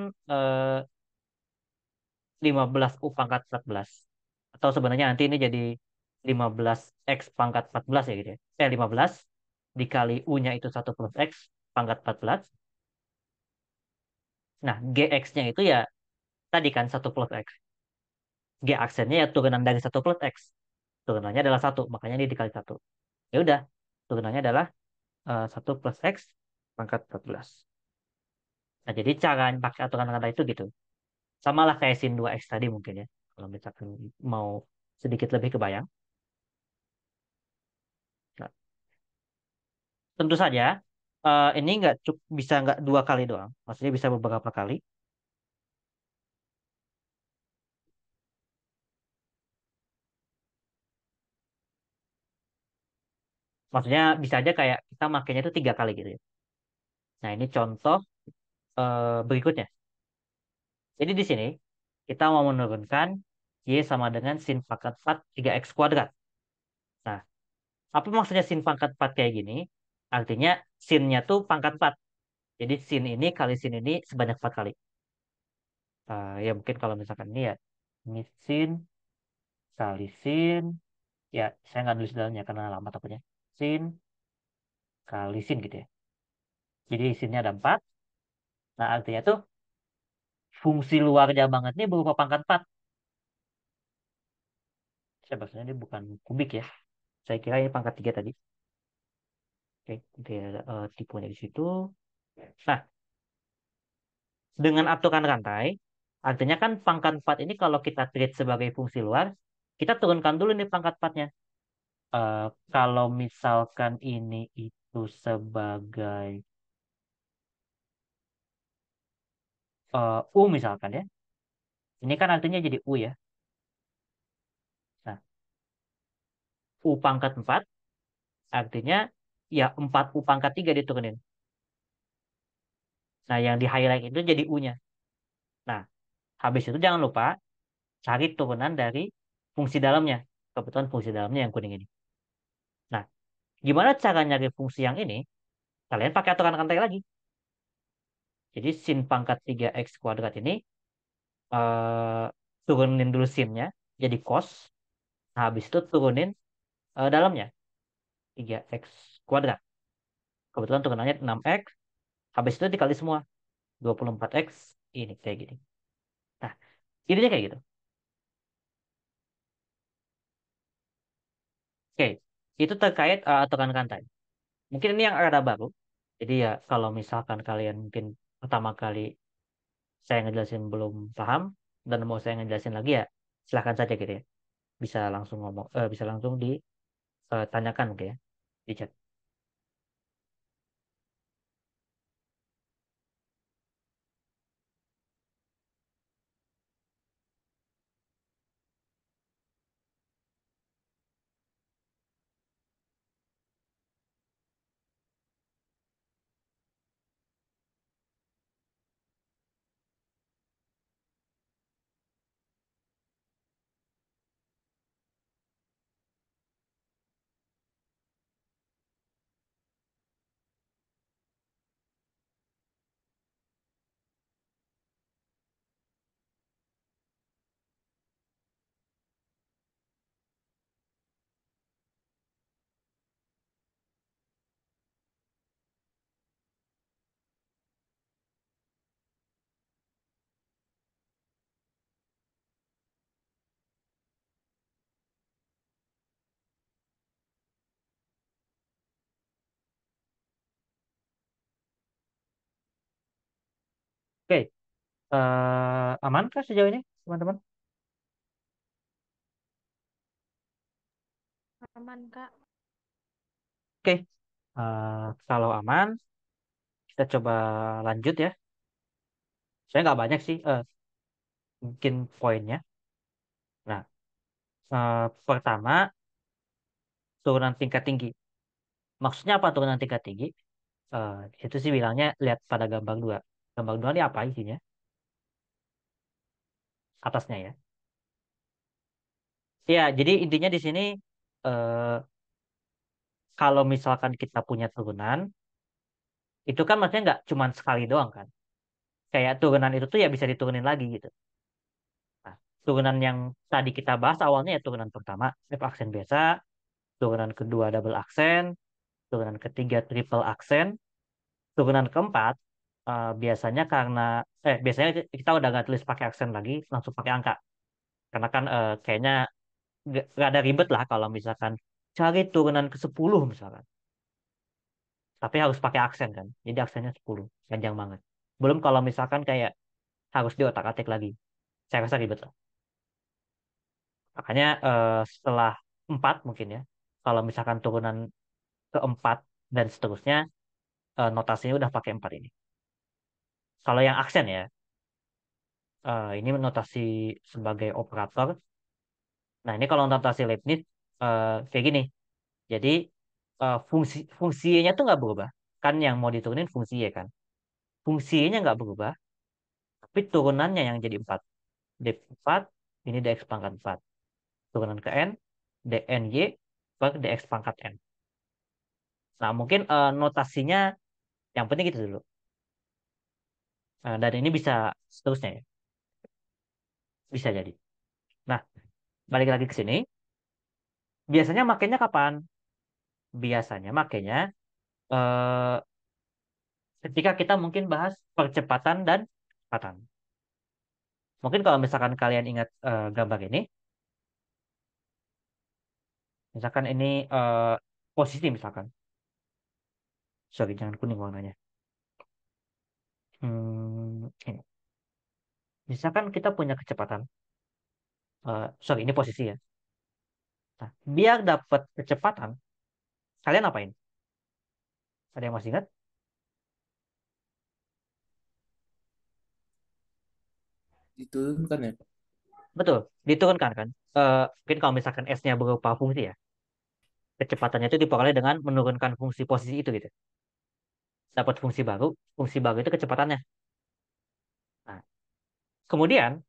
15 u pangkat 14. Atau sebenarnya nanti ini jadi 15 x pangkat 14 ya gitu ya. 15 dikali u-nya itu 1 plus x pangkat 14. Nah, gx-nya itu ya tadi kan 1 plus x. G aksennya ya turunan dari 1 plus x. Turunannya adalah 1, makanya ini dikali 1. Ya udah, turunannya adalah 1 plus x pangkat 14. Nah, jadi cara pakai aturan kata itu gitu. Sama lah kayak sin 2x tadi mungkin ya. Kalau misalkan mau sedikit lebih kebayang. Nah, tentu saja ini bisa nggak dua kali doang. Maksudnya bisa beberapa kali. Maksudnya bisa aja kayak kita makainya itu 3 kali gitu ya. Nah, ini contoh berikutnya. Jadi di sini kita mau menurunkan y sama dengan sin pangkat 4 3x kuadrat. Nah, apa maksudnya sin pangkat 4 kayak gini? Artinya sinnya tuh pangkat 4. Jadi sin ini kali sin ini sebanyak 4 kali. Ya mungkin kalau misalkan ini ya, ini sin kali sin. Ya, saya nggak nulis dalamnya karena lama takutnya. Sin kali sin gitu ya. Jadi sinnya ada 4. Nah, artinya tuh fungsi luarnya banget nih berupa pangkat 4. Saya bahasanya ini bukan kubik ya. Saya kira ini pangkat 3 tadi. Oke, dia tipenya di situ. Nah, dengan aturan rantai, artinya kan pangkat 4 ini kalau kita treat sebagai fungsi luar, kita turunkan dulu nih pangkat 4-nya. Eh, Kalau misalkan ini itu sebagai U misalkan ya, ini kan artinya jadi U ya. Nah, U pangkat 4 artinya ya 4 U pangkat 3 diturunin. Nah, yang di highlight itu jadi U-nya. Nah, habis itu jangan lupa cari turunan dari fungsi dalamnya. Kebetulan fungsi dalamnya yang kuning ini. Nah, gimana cara nyari fungsi yang ini? Kalian pakai aturan rantai lagi. Jadi sin pangkat 3x kuadrat ini eh, turunin dulu sinnya jadi cos. Nah, habis itu turunin dalamnya 3x kuadrat. Kebetulan turunannya 6x. Habis itu dikali semua 24x ini kayak gini. Nah, intinya kayak gitu. Oke, itu terkait aturan rantai. Mungkin ini yang ada baru. Jadi ya kalau misalkan kalian mungkin pertama kali saya ngejelasin belum paham dan mau saya ngejelasin lagi ya silahkan saja gitu ya. Bisa langsung ngomong, bisa langsung ditanyakan gitu ya di chat. Oke, aman kah sejauh ini, teman-teman? Aman, Kak. Oke, kalau aman, kita coba lanjut ya. Saya nggak banyak sih, mungkin poinnya. Nah, pertama, turunan tingkat tinggi. Maksudnya apa turunan tingkat tinggi? Di situ sih bilangnya lihat pada gambar dua. Gambar dua ini apa isinya? Atasnya ya. Ya, jadi intinya di sini eh, kalau misalkan kita punya turunan, itu kan maksudnya nggak cuma sekali doang kan. Kayak turunan itu tuh ya bisa diturunin lagi gitu. Nah, turunan yang tadi kita bahas awalnya ya turunan pertama F aksen biasa, turunan kedua double aksen, turunan ketiga triple aksen, turunan keempat biasanya karena biasanya kita udah nggak tulis pakai aksen lagi, langsung pakai angka. Karena kan kayaknya nggak ada ribet lah kalau misalkan cari turunan ke-10 misalkan. Tapi harus pakai aksen kan. Jadi aksennya 10 panjang banget. Belum kalau misalkan kayak harus diotak-atik lagi. Saya rasa ribet lah. Makanya setelah 4 mungkin ya. Kalau misalkan turunan keempat dan seterusnya, notasinya udah pakai 4 ini. Kalau yang aksen ya, ini notasi sebagai operator. Nah ini kalau notasi Leibniz kayak gini. Jadi fungsinya tuh nggak berubah. Kan yang mau diturunin fungsi ya kan. Fungsinya nggak berubah, tapi turunannya yang jadi 4. D4, ini dx pangkat 4. Turunan ke n, dny per dx pangkat n. Nah, mungkin notasinya yang penting gitu dulu. Dan ini bisa seterusnya ya. Bisa jadi. Nah, balik lagi ke sini. Biasanya makainya kapan? Biasanya makainya eh, ketika kita mungkin bahas percepatan dan kecepatan. Mungkin kalau misalkan kalian ingat gambar ini, misalkan ini posisi misalkan. Sorry, jangan kuning warnanya. Ini. Misalkan kita punya kecepatan. Sorry, ini posisi ya. Nah, biar dapat kecepatan, kalian apain? Ada yang masih ingat? Diturunkan ya. Betul, diturunkan kan. Mungkin kalau misalkan S-nya berupa fungsi ya, kecepatannya itu diperoleh dengan menurunkan fungsi posisi itu gitu. Dapat fungsi baru itu kecepatannya. Nah, kemudian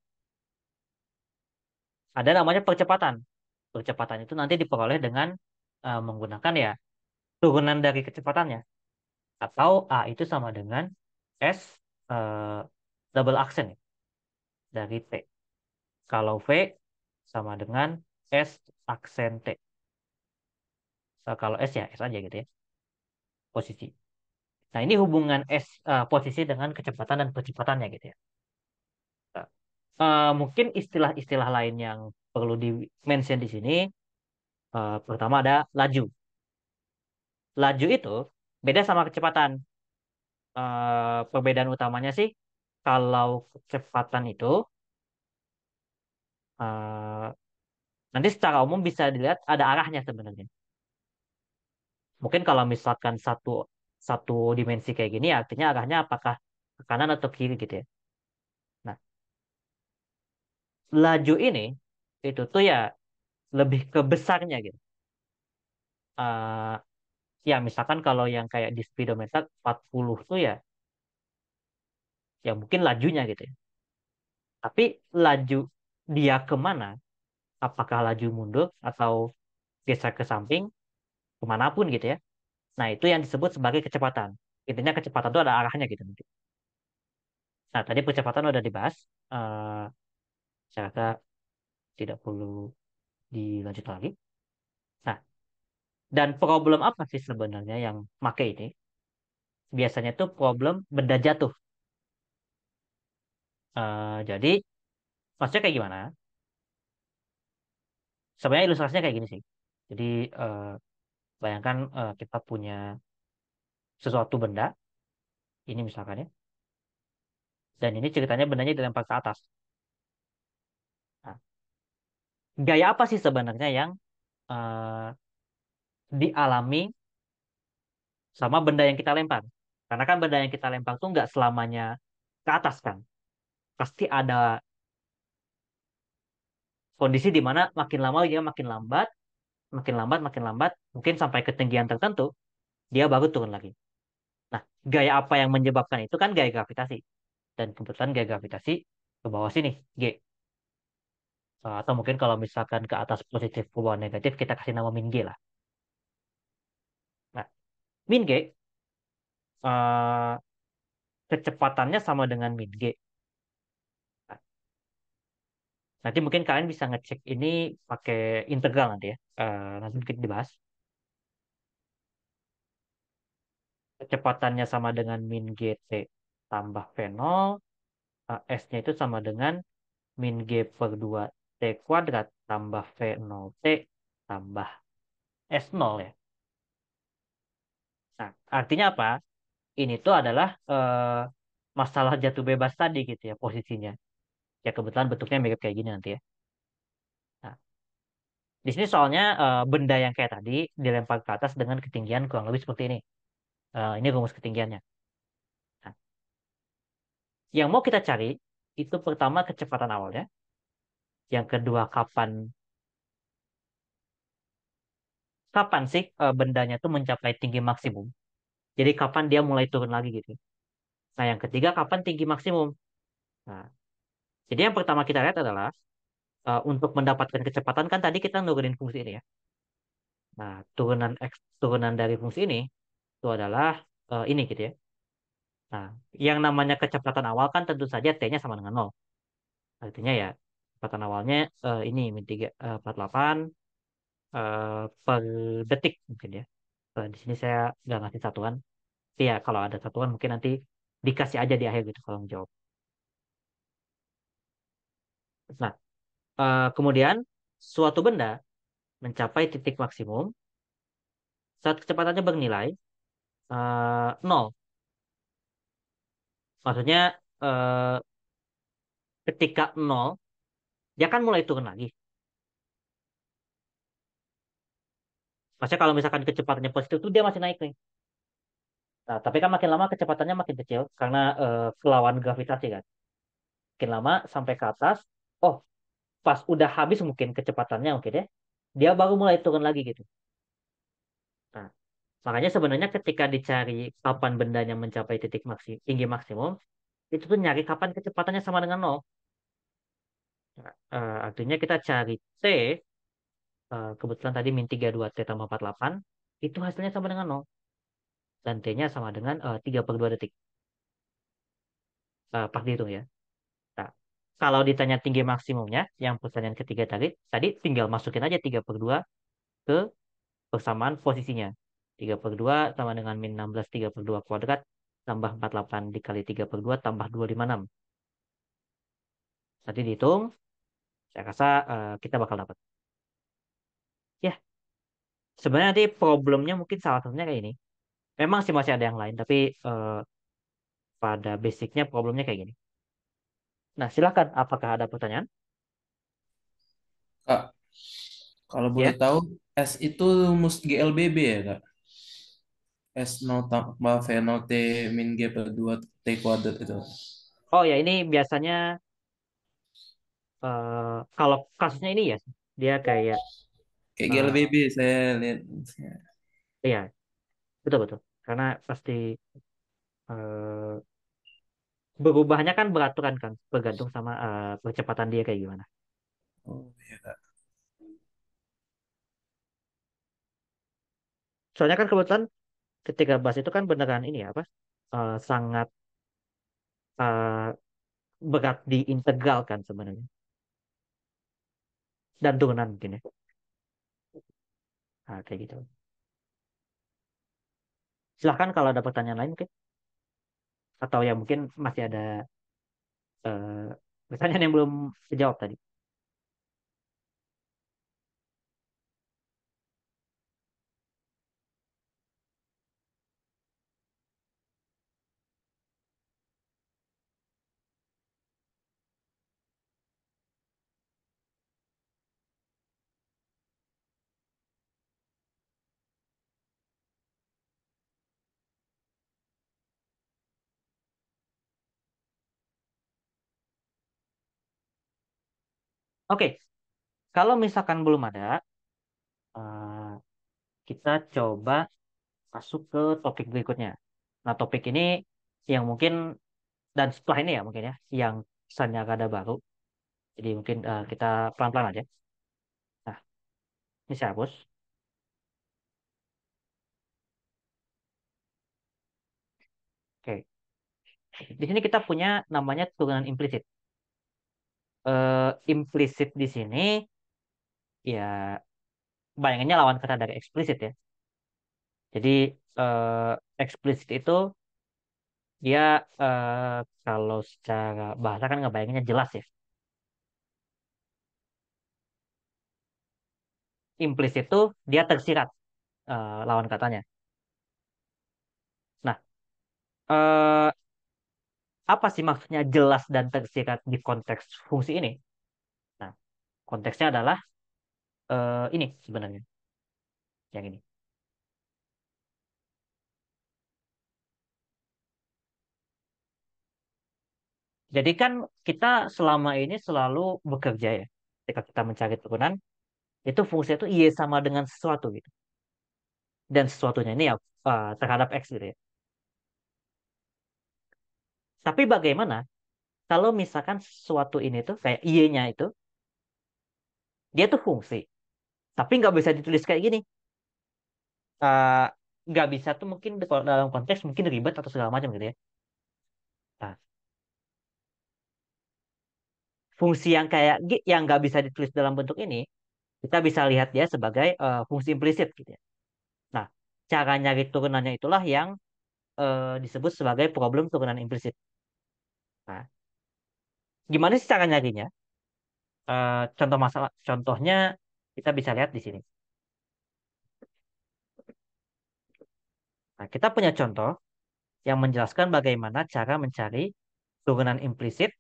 ada namanya percepatan. Percepatan itu nanti diperoleh dengan menggunakan ya turunan dari kecepatannya. Atau A itu sama dengan S eh, double aksen ya, dari T. Kalau V sama dengan S aksen T. Kalau S ya S aja gitu ya, posisi. Nah, ini hubungan posisi dengan kecepatan dan percepatannya gitu ya. Nah, mungkin istilah-istilah lain yang perlu di-mention di sini, pertama ada laju. Laju itu beda sama kecepatan. Perbedaan utamanya sih, kalau kecepatan itu eh, nanti secara umum bisa dilihat ada arahnya sebenarnya. Mungkin kalau misalkan satu satu dimensi kayak gini, artinya arahnya apakah ke kanan atau kiri gitu ya. Nah, laju ini itu tuh ya lebih ke besarnya gitu. Eh, ya misalkan kalau yang kayak di speedometer 40 tuh ya ya mungkin lajunya gitu ya. Tapi laju dia kemana? Apakah laju mundur atau geser ke samping kemanapun gitu ya. Nah itu yang disebut sebagai kecepatan. Intinya kecepatan itu ada arahnya gitu nanti. Nah tadi kecepatan udah dibahas. Eh saya rasa tidak perlu dilanjut lagi. Nah dan problem apa sih sebenarnya yang make ini? Biasanya tuh problem benda jatuh. Jadi maksudnya kayak gimana? Sebenarnya ilustrasinya kayak gini sih. Jadi eh, bayangkan kita punya sesuatu benda, ini misalkan ya. Dan ini ceritanya bendanya dilempar ke atas. Nah, gaya apa sih sebenarnya yang eh, dialami sama benda yang kita lempar? Karena kan benda yang kita lempar tuh nggak selamanya ke atas kan. Pasti ada kondisi di mana makin lama dia makin lambat, makin lambat, makin lambat, mungkin sampai ketinggian tertentu, dia baru turun lagi. Nah, gaya apa yang menyebabkan itu kan gaya gravitasi. Dan kebetulan gaya gravitasi ke bawah sini, G. Atau mungkin kalau misalkan ke atas positif ke bawah negatif, kita kasih nama min G lah. Nah, min G, eh, kecepatannya sama dengan min G. Nah, nanti mungkin kalian bisa ngecek ini pakai integral nanti ya. Nanti mungkin dibahas. Kecepatannya sama dengan min GT tambah V0. S-nya itu sama dengan min G per 2 T kuadrat tambah V0 T tambah S0 ya. Nah, artinya apa? Ini tuh adalah masalah jatuh bebas tadi gitu ya posisinya. Ya kebetulan bentuknya mirip kayak gini nanti ya. Nah, di sini soalnya benda yang kayak tadi dilempar ke atas dengan ketinggian kurang lebih seperti ini. Ini rumus ketinggiannya. Nah, yang mau kita cari itu pertama kecepatan awalnya, yang kedua kapan kapan sih bendanya tuh mencapai tinggi maksimum. Jadi kapan dia mulai turun lagi gitu. Nah, yang ketiga kapan tinggi maksimum. Nah, jadi yang pertama kita lihat adalah untuk mendapatkan kecepatan kan tadi kita nurunin fungsi ini ya. Nah, turunan dari fungsi ini itu adalah ini gitu ya. Nah, yang namanya kecepatan awal kan tentu saja T-nya sama dengan nol. Artinya ya kecepatan awalnya ini min 348 per detik mungkin ya. Di sini saya nggak ngasih satuan. Tapi ya kalau ada satuan mungkin nanti dikasih aja di akhir gitu kalau menjawab. Nah, kemudian suatu benda mencapai titik maksimum saat kecepatannya bernilai 0. Maksudnya eh, ketika nol, dia kan mulai turun lagi. Maksudnya kalau misalkan kecepatannya positif tuh dia masih naik nih. Nah, tapi kan makin lama kecepatannya makin kecil karena kelawan gravitasi kan. Makin lama sampai ke atas, oh pas udah habis mungkin kecepatannya mungkin ya, dia baru mulai turun lagi gitu. Nah, makanya sebenarnya ketika dicari kapan bendanya mencapai titik tinggi maksimum, itu tuh nyari kapan kecepatannya sama dengan nol. Nah, artinya kita cari T, kebetulan tadi min 32 T tambah 48, itu hasilnya sama dengan nol. Dan T-nya sama dengan 3 per 2 detik. Pas dihitung ya. Nah, kalau ditanya tinggi maksimumnya, yang pertanyaan ketiga tadi tinggal masukin aja 3 per 2 ke persamaan posisinya. 3 per 2 sama dengan min 16 3 per 2 kuadrat tambah 48 dikali 3 per 2 tambah 256. Nanti dihitung, saya rasa kita bakal dapat. Ya, sebenarnya nanti problemnya mungkin salah satunya kayak ini. Memang sih masih ada yang lain, tapi pada basicnya problemnya kayak gini. Nah, silakan. Apakah ada pertanyaan? Kak, kalau boleh Ya. tahu S itu rumus GLBB ya, Kak? S 0 tambah V 0 T min G per 2 T kuadrat itu. Oh ya, ini biasanya kalau kasusnya ini ya, dia kayak Kayak eh, GLBB saya lihat. iya, betul betul. Karena pasti eh, berubahnya kan beraturan kan, bergantung sama percepatan dia kayak gimana. Oh iya, Kak. Soalnya kan kebetulan ketika bahas itu kan beneran ini ya apa, sangat eh, berat diintegralkan sebenarnya dan turunan mungkin ya. Nah, kayak gitu. Silahkan kalau ada pertanyaan lain mungkin, atau ya mungkin masih ada eh, pertanyaan yang belum dijawab tadi. Oke, kalau misalkan belum ada, eh, kita coba masuk ke topik berikutnya. Nah, topik ini yang mungkin dan setelah ini ya mungkin ya, yang kesannya ada baru. Jadi mungkin kita pelan-pelan aja. Nah, ini saya hapus. Oke, di sini kita punya namanya turunan implisit. Implisit di sini ya bayangannya lawan kata dari eksplisit ya. Jadi eksplisit itu dia kalau secara bahasa kan ngebayanginnya jelas ya. Implisit itu dia tersirat lawan katanya. Nah, eh, apa sih maksudnya jelas dan tersirat di konteks fungsi ini? Nah, konteksnya adalah ini sebenarnya, yang ini. Jadi kan kita selama ini selalu bekerja ya. Ketika kita mencari turunan, itu fungsinya itu Y sama dengan sesuatu gitu. Dan sesuatunya ini ya terhadap X gitu ya. Tapi bagaimana kalau misalkan sesuatu ini tuh kayak Y-nya itu, dia tuh fungsi. Tapi nggak bisa ditulis kayak gini. Eh, nggak bisa tuh mungkin kalau dalam konteks mungkin ribet atau segala macam gitu ya. Nah, fungsi yang kayak yang nggak bisa ditulis dalam bentuk ini, kita bisa lihat dia sebagai fungsi implisit gitu ya. Nah, cara nyari turunannya itulah yang disebut sebagai problem turunan implisit. Nah, gimana sih cara nyarinya? Contoh masalah, contohnya kita bisa lihat di sini. Nah, kita punya contoh yang menjelaskan bagaimana cara mencari turunan implisit,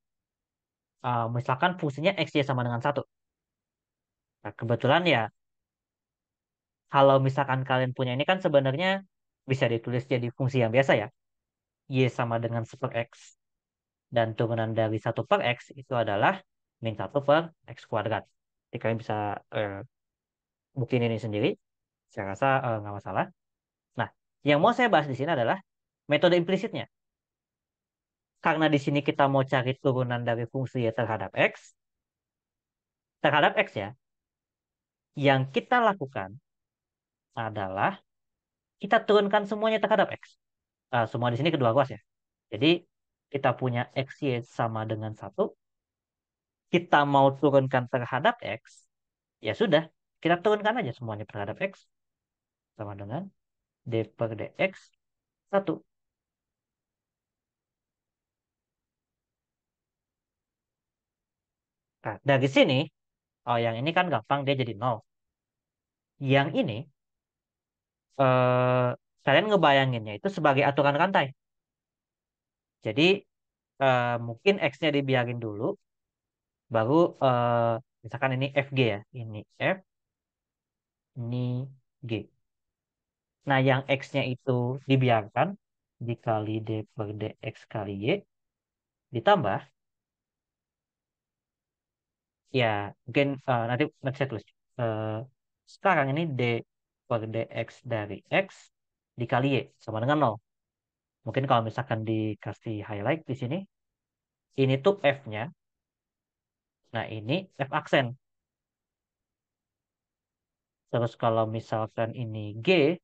misalkan fungsinya x y sama dengan satu. Nah, kebetulan ya, kalau misalkan kalian punya ini kan sebenarnya bisa ditulis jadi fungsi yang biasa ya. Y sama dengan 1 x. Dan turunan dari 1 per x itu adalah min 1 per x kuadrat. Jadi kalian bisa buktiin ini sendiri. Saya rasa nggak masalah. Nah, yang mau saya bahas di sini adalah metode implisitnya. Karena di sini kita mau cari turunan dari fungsi y terhadap x ya, yang kita lakukan adalah kita turunkan semuanya terhadap x. Semua di sini kedua ruas ya. Jadi kita punya x y sama dengan satu, kita mau turunkan terhadap x, ya sudah, kita turunkan aja semuanya terhadap x sama dengan d per dx satu. Nah, dari sini, oh yang ini kan gampang dia jadi nol. Yang ini eh, kalian ngebayanginnya itu sebagai aturan rantai. Jadi mungkin X-nya dibiarin dulu, baru misalkan ini FG ya, ini F, ini G. Nah, yang X-nya itu dibiarkan dikali D per DX kali Y, ditambah, ya mungkin nanti saya tulis. Eh, sekarang ini D per DX dari X dikali Y, sama dengan nol. Mungkin kalau misalkan dikasih highlight di sini, ini tuh F-nya, nah ini F aksen. Terus kalau misalkan ini G,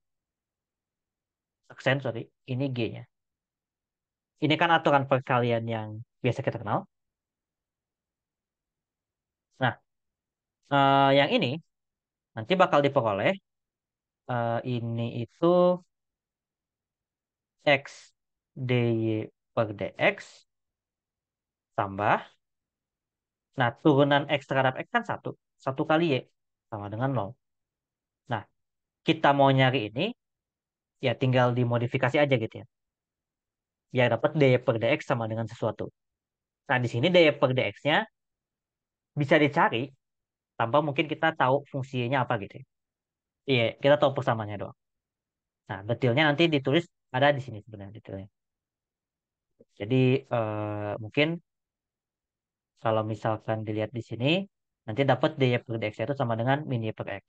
aksen, sorry, ini G-nya. Ini kan aturan perkalian yang biasa kita kenal. Nah, yang ini nanti bakal diperoleh ini itu X dy per dx tambah. Nah, turunan X terhadap X kan satu. Satu kali Y sama dengan nol. Nah, kita mau nyari ini, ya tinggal dimodifikasi aja gitu ya. Biar dapat dy per dx sama dengan sesuatu. Nah, di sini dy per dx-nya bisa dicari tanpa mungkin kita tahu fungsinya apa gitu ya. Iya, kita tahu persamaannya doang. Nah, detailnya nanti ditulis ada di sini sebenarnya detailnya. Jadi mungkin kalau misalkan dilihat di sini, Nanti dapat dy per dx itu sama dengan min y per x.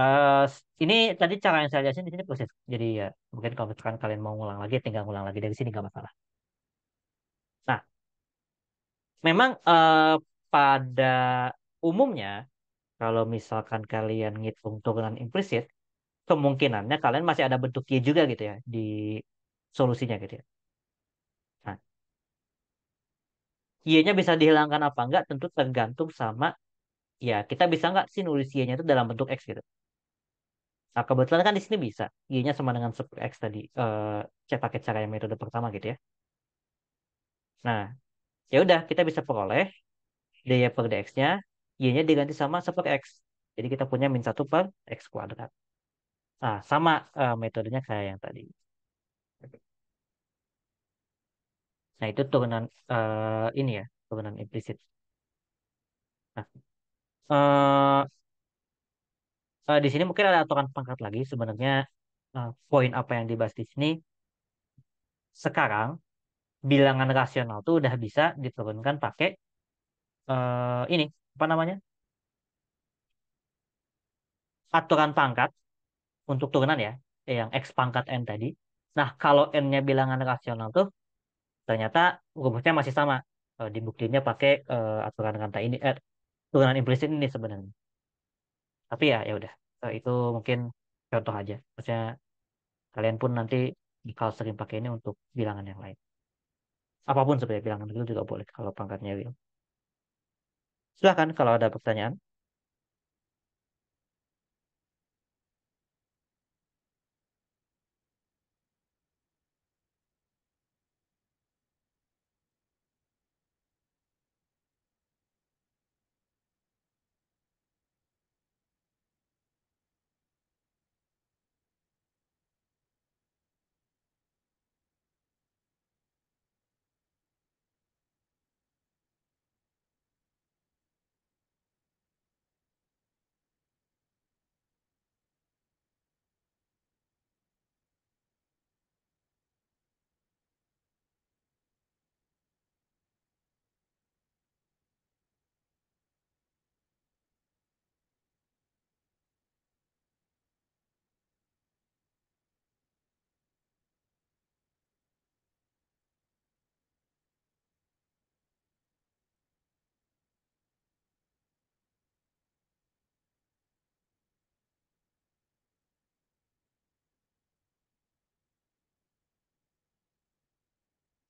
Eh, ini tadi cara yang saya jelasin di sini proses. Jadi ya mungkin kalau misalkan kalian mau ngulang lagi, tinggal ngulang lagi dari sini nggak masalah. Nah, memang pada umumnya kalau misalkan kalian ngitung turunan implisit, kemungkinannya kalian masih ada bentuk y juga gitu ya di solusinya gitu ya. Nah, y-nya bisa dihilangkan apa enggak tentu tergantung sama ya kita bisa nggak sih nulis y-nya itu dalam bentuk x gitu. Nah, kebetulan kan di sini bisa y-nya sama dengan sub x tadi pakai cara yang metode pertama gitu ya. Nah, ya udah kita bisa peroleh dy per dx-nya y-nya diganti sama sub x. Jadi kita punya min satu per x kuadrat. Nah, sama metodenya kayak yang tadi. Nah, itu turunan ini ya, turunan implisit. Nah, eh di sini mungkin ada aturan pangkat lagi sebenarnya poin apa yang dibahas di sini sekarang bilangan rasional tuh udah bisa diturunkan pakai ini apa namanya aturan pangkat untuk turunan ya yang x pangkat n tadi. Nah kalau n-nya bilangan rasional tuh ternyata rumusnya masih sama. Dibuktinya pakai aturan kata ini turunan implisit ini sebenarnya. Tapi ya udah. Itu mungkin contoh aja. Maksudnya kalian pun nanti bakal sering pakai ini untuk bilangan yang lain. Apapun sebenarnya bilangan itu juga boleh kalau pangkatnya real. Silahkan kalau ada pertanyaan.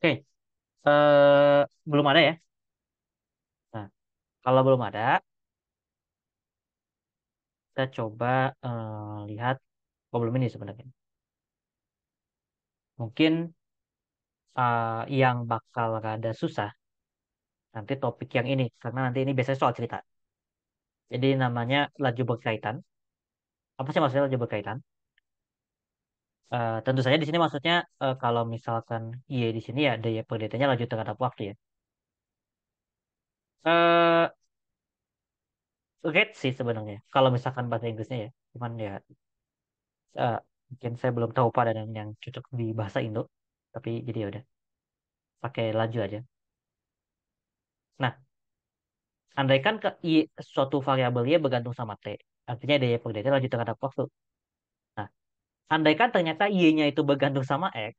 Oke, belum ada ya. Nah, kalau belum ada, kita coba lihat problem ini sebenarnya. Mungkin yang bakal rada susah nanti topik yang ini, karena nanti ini biasanya soal cerita. Jadi namanya laju berkaitan. Apa sih maksudnya laju berkaitan? Tentu saja di sini maksudnya kalau misalkan Y di sini ya daya per dt-nya laju terhadap waktu ya. Eh Rate sih sebenarnya. Kalau misalkan bahasa Inggrisnya ya. Cuman ya eh, mungkin saya belum tahu padanan yang cocok di bahasa Indo. Tapi jadi ya udah pakai laju aja. Nah, andaikan suatu variabel Y bergantung sama T. Artinya daya per dt laju terhadap waktu. Nah, andaikan ternyata Y-nya itu bergantung sama X.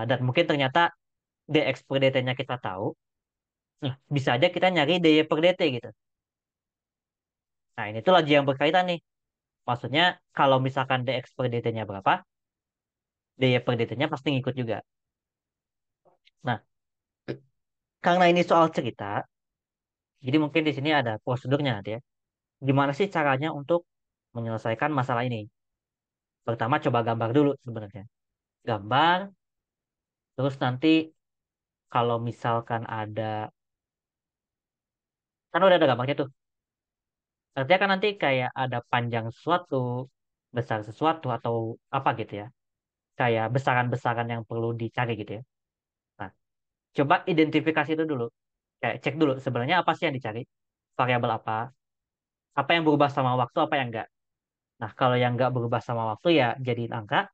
Dan mungkin ternyata dx per dt-nya kita tahu. Nah, bisa aja kita nyari daya per dt gitu. Nah, ini tuh laju yang berkaitan nih. Maksudnya kalau misalkan dx per dt-nya berapa, daya per dt-nya pasti ngikut juga. Nah, karena ini soal cerita, jadi mungkin di sini ada prosedurnya nanti ya. Gimana sih caranya untuk menyelesaikan masalah ini? Pertama coba gambar dulu sebenarnya. Gambar, terus nanti kalau misalkan ada, kan udah ada gambarnya tuh. Artinya kan nanti kayak ada panjang sesuatu, besar sesuatu atau apa gitu ya. Kayak besaran-besaran yang perlu dicari gitu ya. Nah, coba identifikasi itu dulu. Kayak cek dulu sebenarnya apa sih yang dicari, variabel apa yang berubah sama waktu, apa yang enggak. Nah, kalau yang enggak berubah sama waktu ya jadi angka.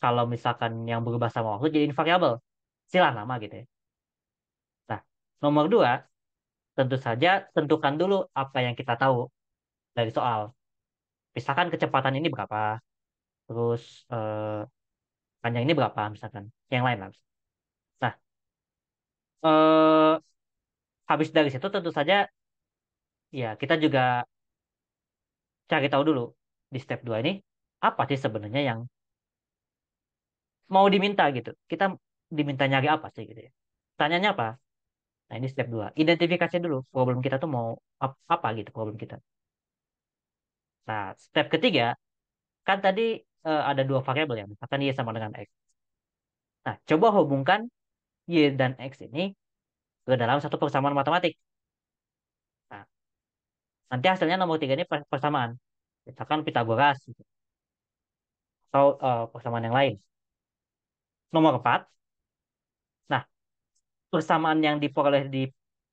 Kalau misalkan yang berubah sama waktu jadiin variabel, istilah nama gitu ya. Nah, Nomor dua, tentu saja tentukan dulu apa yang kita tahu dari soal. Misalkan kecepatan ini berapa, terus panjang ini berapa, misalkan. Yang lain lah. Nah, eh, habis dari situ tentu saja ya kita juga cari tahu dulu di step 2 ini apa sih sebenarnya yang mau diminta gitu. Kita diminta nyari apa sih gitu ya. Tanyanya apa? Nah, ini step 2. Identifikasi dulu problem kita tuh mau apa gitu problem kita. Nah, step ketiga, kan tadi ada dua variabel ya, misalkan Y sama dengan X. Nah, coba hubungkan Y dan X ini ke dalam satu persamaan matematik. Nah, nanti hasilnya nomor tiga ini persamaan. Misalkan Pitagoras gitu, atau persamaan yang lain. Nomor empat, nah persamaan yang diperoleh di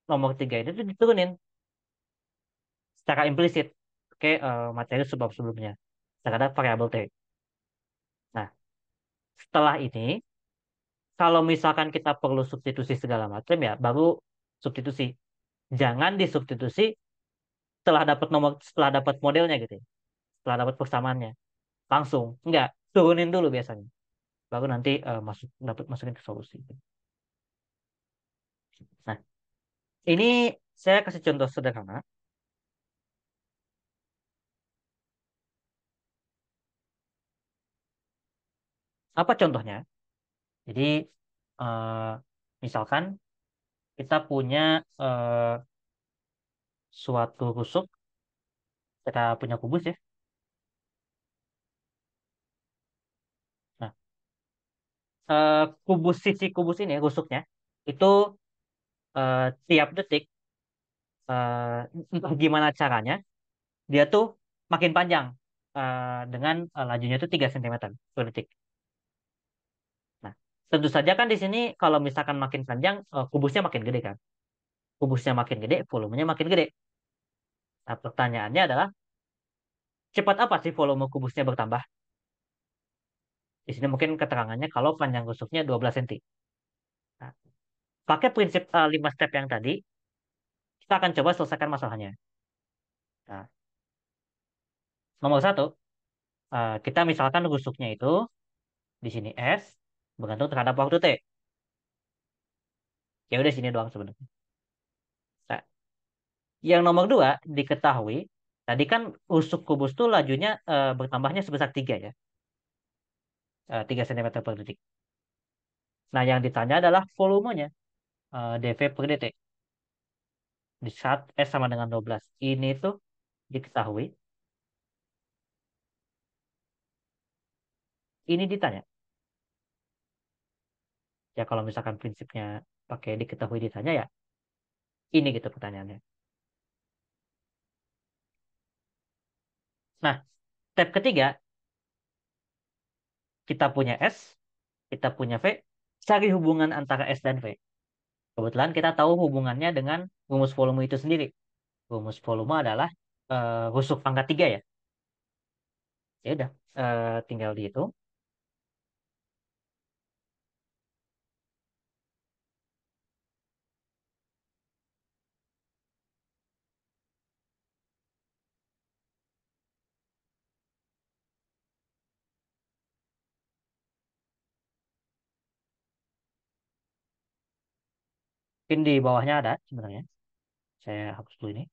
nomor tiga ini tuh diturunin secara implisit ke materi sebab sebelumnya terhadap variabel T. Nah, setelah ini, kalau misalkan kita perlu substitusi segala macam ya, baru substitusi. Jangan disubstitusi setelah dapat modelnya gitu ya, setelah dapat persamaannya. Langsung, enggak, turunin dulu biasanya. Baru nanti masukin ke solusi. Nah, ini saya kasih contoh sederhana. Apa contohnya? Jadi, eh, misalkan kita punya eh, suatu rusuk, kita punya kubus ya. Nah, sisi kubus ini, rusuknya, itu tiap detik, entah gimana caranya, dia tuh makin panjang dengan lajunya itu 3 cm per detik. Nah, tentu saja kan di sini kalau misalkan makin panjang, kubusnya makin gede kan. Kubusnya makin gede, volumenya makin gede. Nah, pertanyaannya adalah, cepat apa sih volume kubusnya bertambah? Di sini mungkin keterangannya kalau panjang rusuknya 12 cm. Nah, pakai prinsip 5 step yang tadi, kita akan coba selesaikan masalahnya. Nah, nomor satu, kita misalkan rusuknya itu di sini S bergantung terhadap waktu T. Ya udah sini doang sebenarnya. Nah, yang nomor dua diketahui, tadi kan rusuk kubus tuh lajunya bertambahnya sebesar 3 ya, 3 cm per detik. Nah, yang ditanya adalah volumenya, dV per dt. Di saat S sama dengan 12. Ini tuh diketahui, ini ditanya. Ya kalau misalkan prinsipnya pakai diketahui ditanya ya, ini gitu pertanyaannya. Nah, step ketiga, kita punya S, kita punya V, cari hubungan antara S dan V. Kebetulan kita tahu hubungannya dengan rumus volume itu sendiri. Rumus volume adalah rusuk pangkat 3 ya. Ya udah, tinggal dihitung. Mungkin di bawahnya ada sebenarnya. Saya hapus dulu ini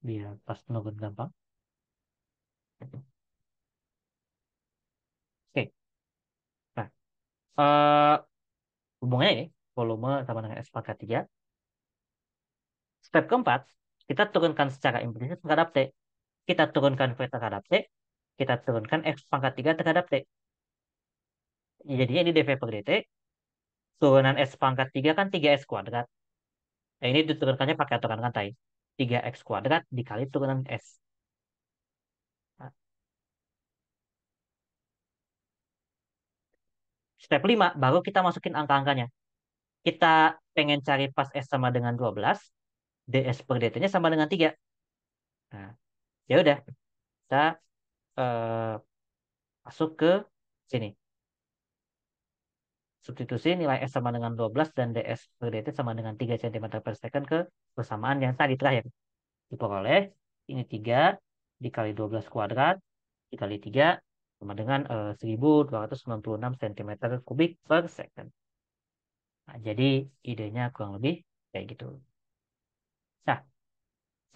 biar pas nurun gampang. Oke. Nah, eh, hubungannya ini volume sama dengan S pangkat 3. Step keempat, kita turunkan secara implisit terhadap T. Kita turunkan V terhadap T. Kita turunkan X pangkat 3 terhadap T. Jadinya ini dV per dt. Turunan S pangkat 3 kan 3S kuadrat. Nah, ini diturunkannya pakai aturan rantai. 3X kuadrat dikali turunan S. Nah, step 5, baru kita masukin angka-angkanya. Kita pengen cari pas S sama dengan 12, ds per dt-nya sama dengan 3. Nah, ya udah, kita eh, masuk ke sini. Substitusi nilai S sama dengan 12 dan ds per dt sama dengan 3 cm per second ke persamaan yang tadi terakhir. Diperoleh ini 3 dikali 12 kuadrat dikali 3 sama dengan 1296 cm kubik per second. Nah, jadi idenya kurang lebih kayak gitu. Nah,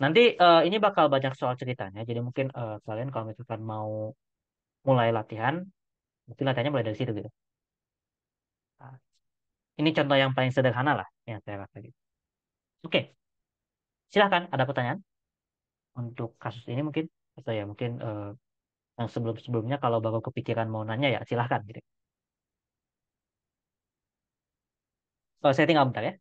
nanti ini bakal banyak soal ceritanya. Jadi mungkin kalian kalau misalkan mau mulai latihan, mungkin latihannya mulai dari situ gitu. Nah, ini contoh yang paling sederhana lah yang saya rasa gitu. Oke, silahkan ada pertanyaan untuk kasus ini mungkin atau ya mungkin yang sebelum-sebelumnya kalau baru kepikiran mau nanya ya silahkan gitu. Saya tinggal bentar ya.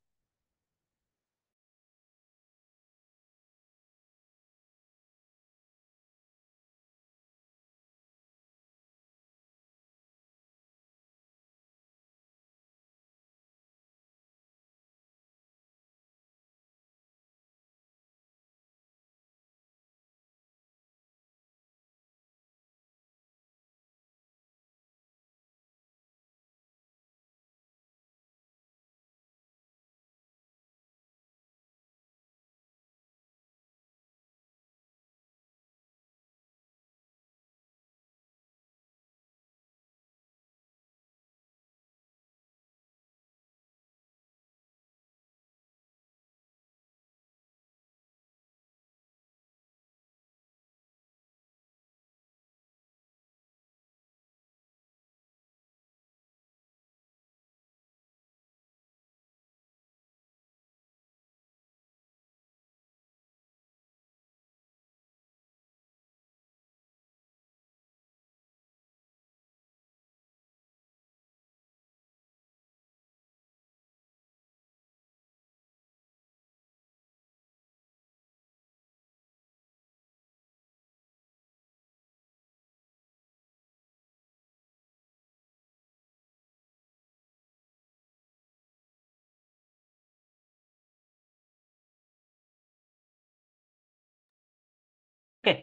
Oke,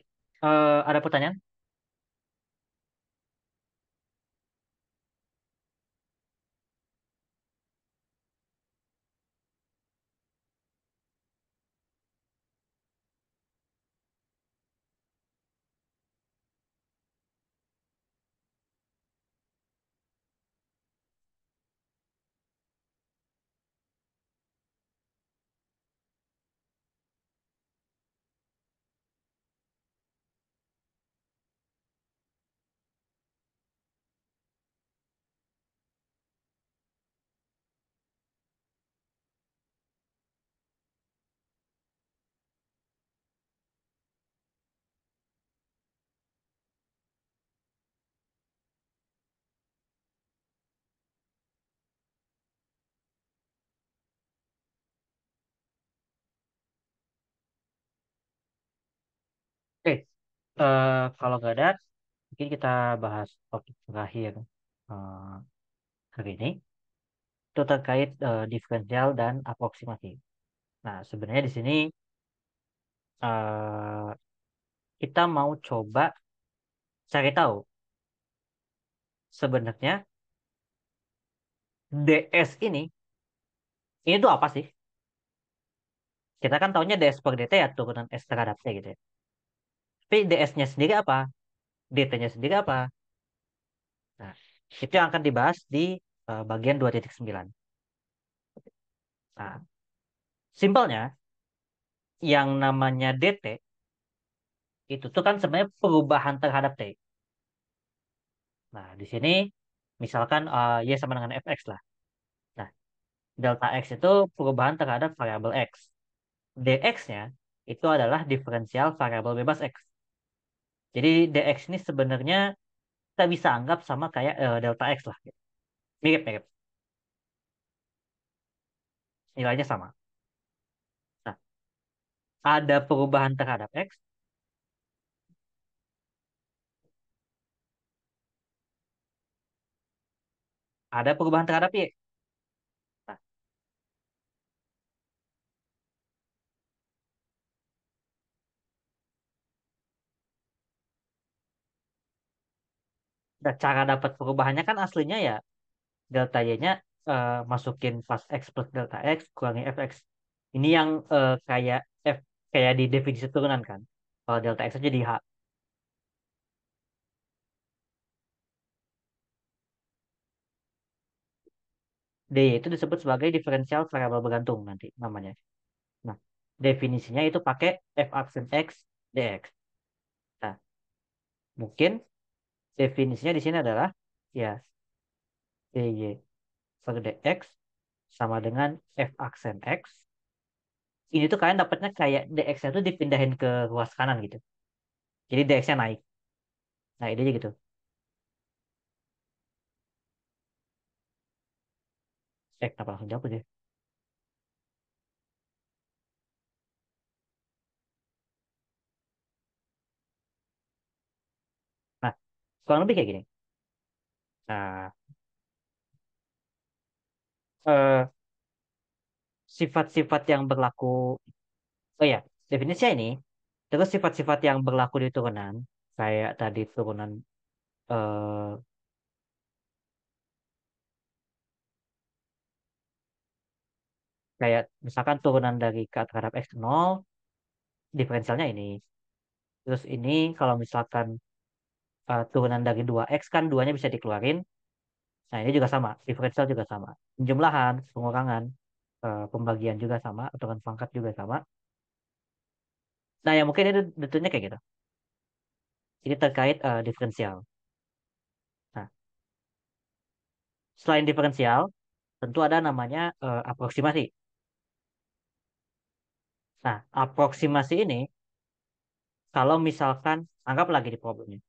ada pertanyaan? Oke, kalau nggak ada, mungkin kita bahas topik terakhir eh, hari ini. Itu terkait diferensial dan aproksimasi. Nah, sebenarnya di sini eh, kita mau coba cari tahu sebenarnya DS ini tuh apa sih? Kita kan taunya DS per DT ya, turunan S terhadap T gitu ya. Tapi DS-nya sendiri apa? DT-nya sendiri apa? Nah, itu yang akan dibahas di bagian 2.9. Nah, simpelnya, yang namanya DT itu tuh kan sebenarnya perubahan terhadap T. Nah, di sini misalkan Y sama dengan fx lah. Nah, delta X itu perubahan terhadap variabel X. DX-nya itu adalah diferensial variabel bebas X. Jadi DX ini sebenarnya kita bisa anggap sama kayak delta X lah. Mirip-mirip. Nilainya sama. Nah, ada perubahan terhadap X, ada perubahan terhadap Y. Nah, cara dapat perubahannya kan aslinya ya delta Y-nya masukin pas X plus delta X kurangi fx. Ini yang kayak F kayak di definisi turunan kan. Kalau delta X jadi H. DY itu disebut sebagai diferensial variabel bergantung nanti namanya. Nah, definisinya itu pakai f aksen X dx. Nah, mungkin definisinya di sini adalah ya dy per dx sama dengan f aksen X. Ini tuh kalian dapatnya kayak dx-nya tuh dipindahin ke ruas kanan gitu. Jadi dx-nya naik. Nah, ini aja gitu. Kenapa langsung jawab aja? Nah, kurang lebih kayak gini. Nah, eh, sifat-sifat yang berlaku, oh ya, definisinya ini, terus sifat-sifat yang berlaku di turunan, kayak tadi turunan, eh, kayak misalkan turunan dari k terhadap x 0, diferensialnya ini. Terus ini kalau misalkan turunan dari 2x kan duanya bisa dikeluarin. Nah, ini juga sama, diferensial juga sama. Penjumlahan, pengurangan, pembagian juga sama, aturan pangkat juga sama. Nah, ya mungkin itu detailnya kayak gitu. Ini terkait diferensial. Nah, selain diferensial, tentu ada namanya aproksimasi. Nah, aproksimasi ini, kalau misalkan, anggap lagi di problemnya.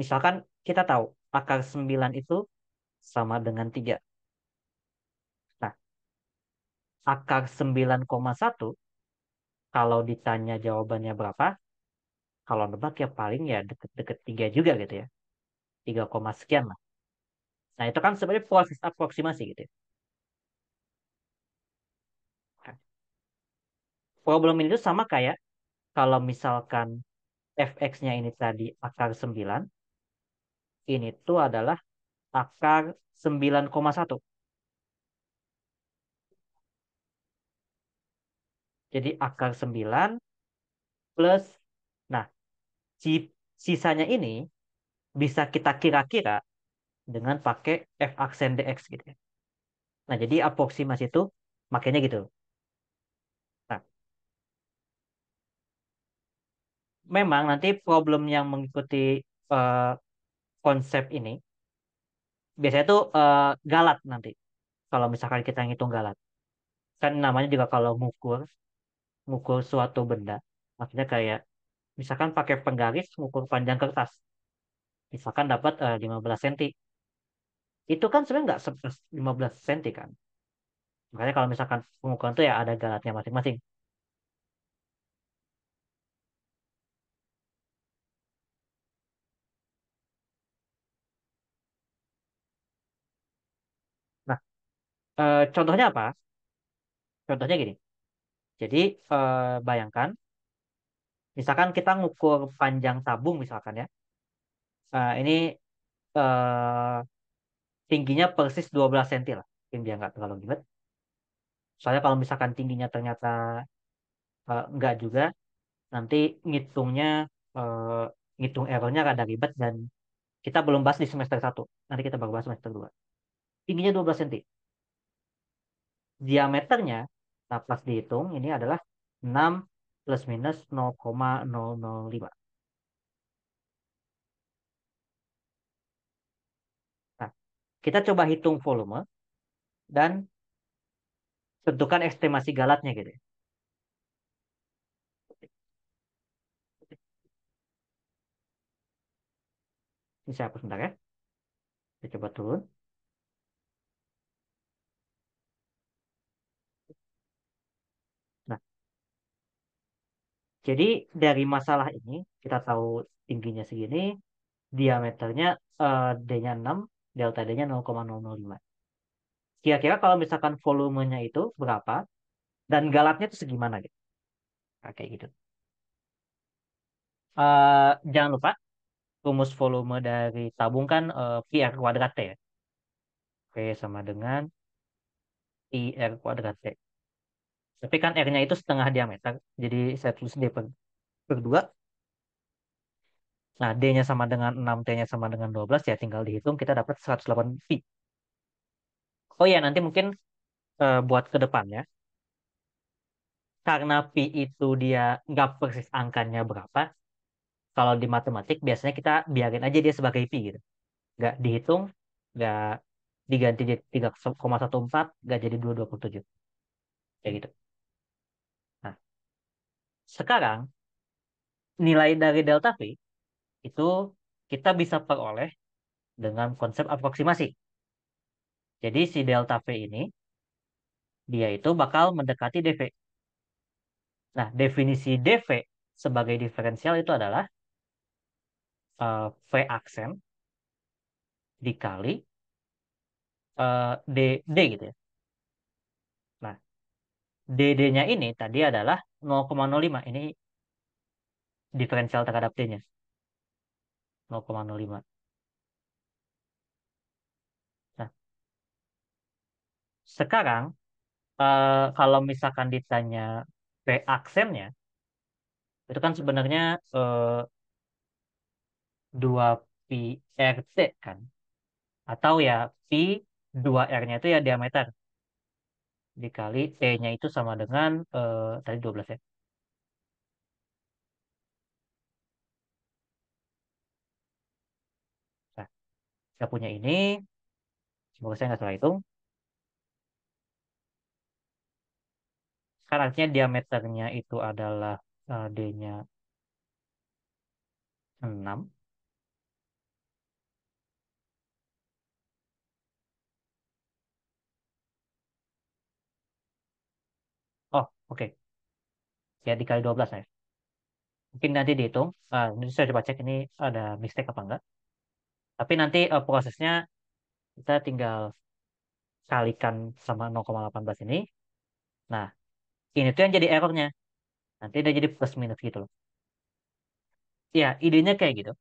Misalkan kita tahu akar 9 itu sama dengan 3. Nah, akar 9,1 kalau ditanya jawabannya berapa, kalau nebak ya paling ya deket-deket 3 juga gitu ya. 3, sekian lah. Nah, itu kan sebenarnya proses aproksimasi gitu ya. Nah, problem ini tuh sama kayak kalau misalkan fx-nya ini tadi akar 9, ini tuh adalah akar 9,1. Jadi akar 9 plus, nah, sisanya ini bisa kita kira-kira dengan pakai f aksen dx gitu ya. Nah, jadi aproksimasi itu makanya gitu. Nah, memang nanti problem yang mengikuti eh, konsep ini biasanya tuh galat nanti. Kalau misalkan kita ngitung galat. Kan namanya juga kalau ngukur suatu benda. Maksudnya kayak misalkan pakai penggaris ngukur panjang kertas. Misalkan dapat 15 cm. Itu kan sebenarnya nggak 15 cm kan. Makanya kalau misalkan pengukuran itu ya ada galatnya masing-masing. Nah, contohnya apa? Contohnya gini. Jadi bayangkan, misalkan kita ngukur panjang tabung misalkan ya. Ini eh, tingginya persis 12 cm lah. Mungkin dia nggak terlalu ribet. Soalnya kalau misalkan tingginya ternyata nggak juga, nanti ngitungnya eh, ngitung errornya rada ribet dan kita belum bahas di semester 1. Nanti kita baru bahas semester 2. Tingginya 12 cm. Diameternya, nah pas dihitung, ini adalah 6 plus minus 0,005. Nah, kita coba hitung volume dan tentukan estimasi galatnya gitu ya. Ini saya hapus sebentar ya. Kita coba turun. Nah, jadi dari masalah ini, kita tahu tingginya segini, diameternya D-nya 6, delta D-nya 0,005. Kira-kira kalau misalkan volumenya itu berapa, dan galatnya itu segimana gitu. Nah, kayak gitu. Jangan lupa, rumus volume dari tabung kan pi R kuadrat T ya. V sama dengan I R kuadrat T. Tapi kan R-nya itu setengah diameter. Jadi saya tulis D per 2. Nah, D-nya sama dengan 6, T-nya sama dengan 12. Ya tinggal dihitung, kita dapat 108 pi. Oh ya, nanti mungkin buat ke depannya. Karena pi itu dia nggak persis angkanya berapa. Kalau di matematik biasanya kita biarin aja dia sebagai pi gitu. Nggak dihitung, nggak diganti jadi 3,14, nggak jadi 2,27. Kayak gitu. Nah, sekarang nilai dari delta V itu kita bisa peroleh dengan konsep aproksimasi. Jadi si delta V ini dia itu bakal mendekati dV. Nah, definisi dV sebagai diferensial itu adalah V aksen dikali D gitu ya. Nah, DD-nya ini tadi adalah 0,05. Ini diferensial terhadap D-nya 0,05. Nah, sekarang kalau misalkan ditanya V aksennya, itu kan sebenarnya eh, 2 pi RT kan. Atau ya pi 2R-nya itu ya diameter. Dikali T-nya itu sama dengan tadi 12 ya. Nah, saya punya ini. Semoga saya nggak salah hitung. Sekarang artinya diameternya itu adalah D-nya 6. Oh, oke. Ya, dikali 12 ya. Mungkin nanti dihitung. Ini saya coba cek ini ada mistake apa enggak. Tapi nanti prosesnya kita tinggal kalikan sama 0,18 ini. Nah, ini tuh yang jadi errornya. Nanti udah jadi plus minus gitu loh. Ya, idenya kayak gitu.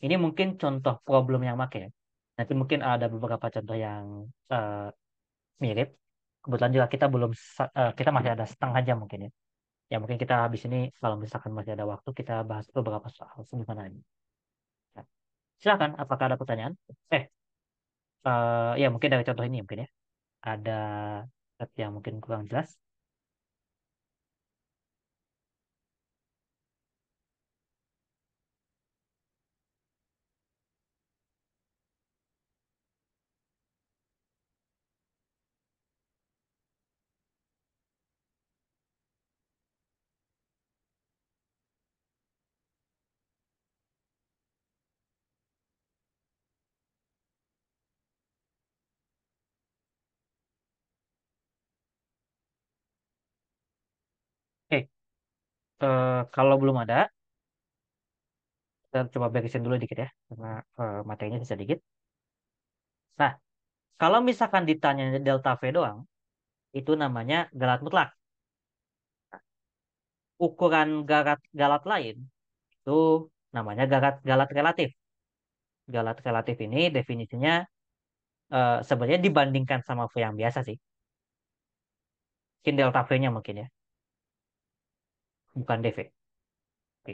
Ini mungkin contoh problem yang make ya. Nanti mungkin ada beberapa contoh yang mirip. Kebetulan juga kita belum kita masih ada setengah jam mungkin ya. Ya mungkin kita habis ini kalau misalkan masih ada waktu kita bahas beberapa soal sederhana ini. Ya. Silakan, apakah ada pertanyaan? Ya mungkin dari contoh ini mungkin ya. Ada yang mungkin kurang jelas. Oke, kalau belum ada, kita coba beresin dulu dikit ya, karena materinya bisa dikit. Nah, kalau misalkan ditanya delta V doang, itu namanya galat mutlak. Ukuran galat lain itu namanya galat relatif. Galat relatif ini definisinya sebenarnya dibandingkan sama V yang biasa sih. Mungkin delta V-nya mungkin ya, bukan dV. Oke.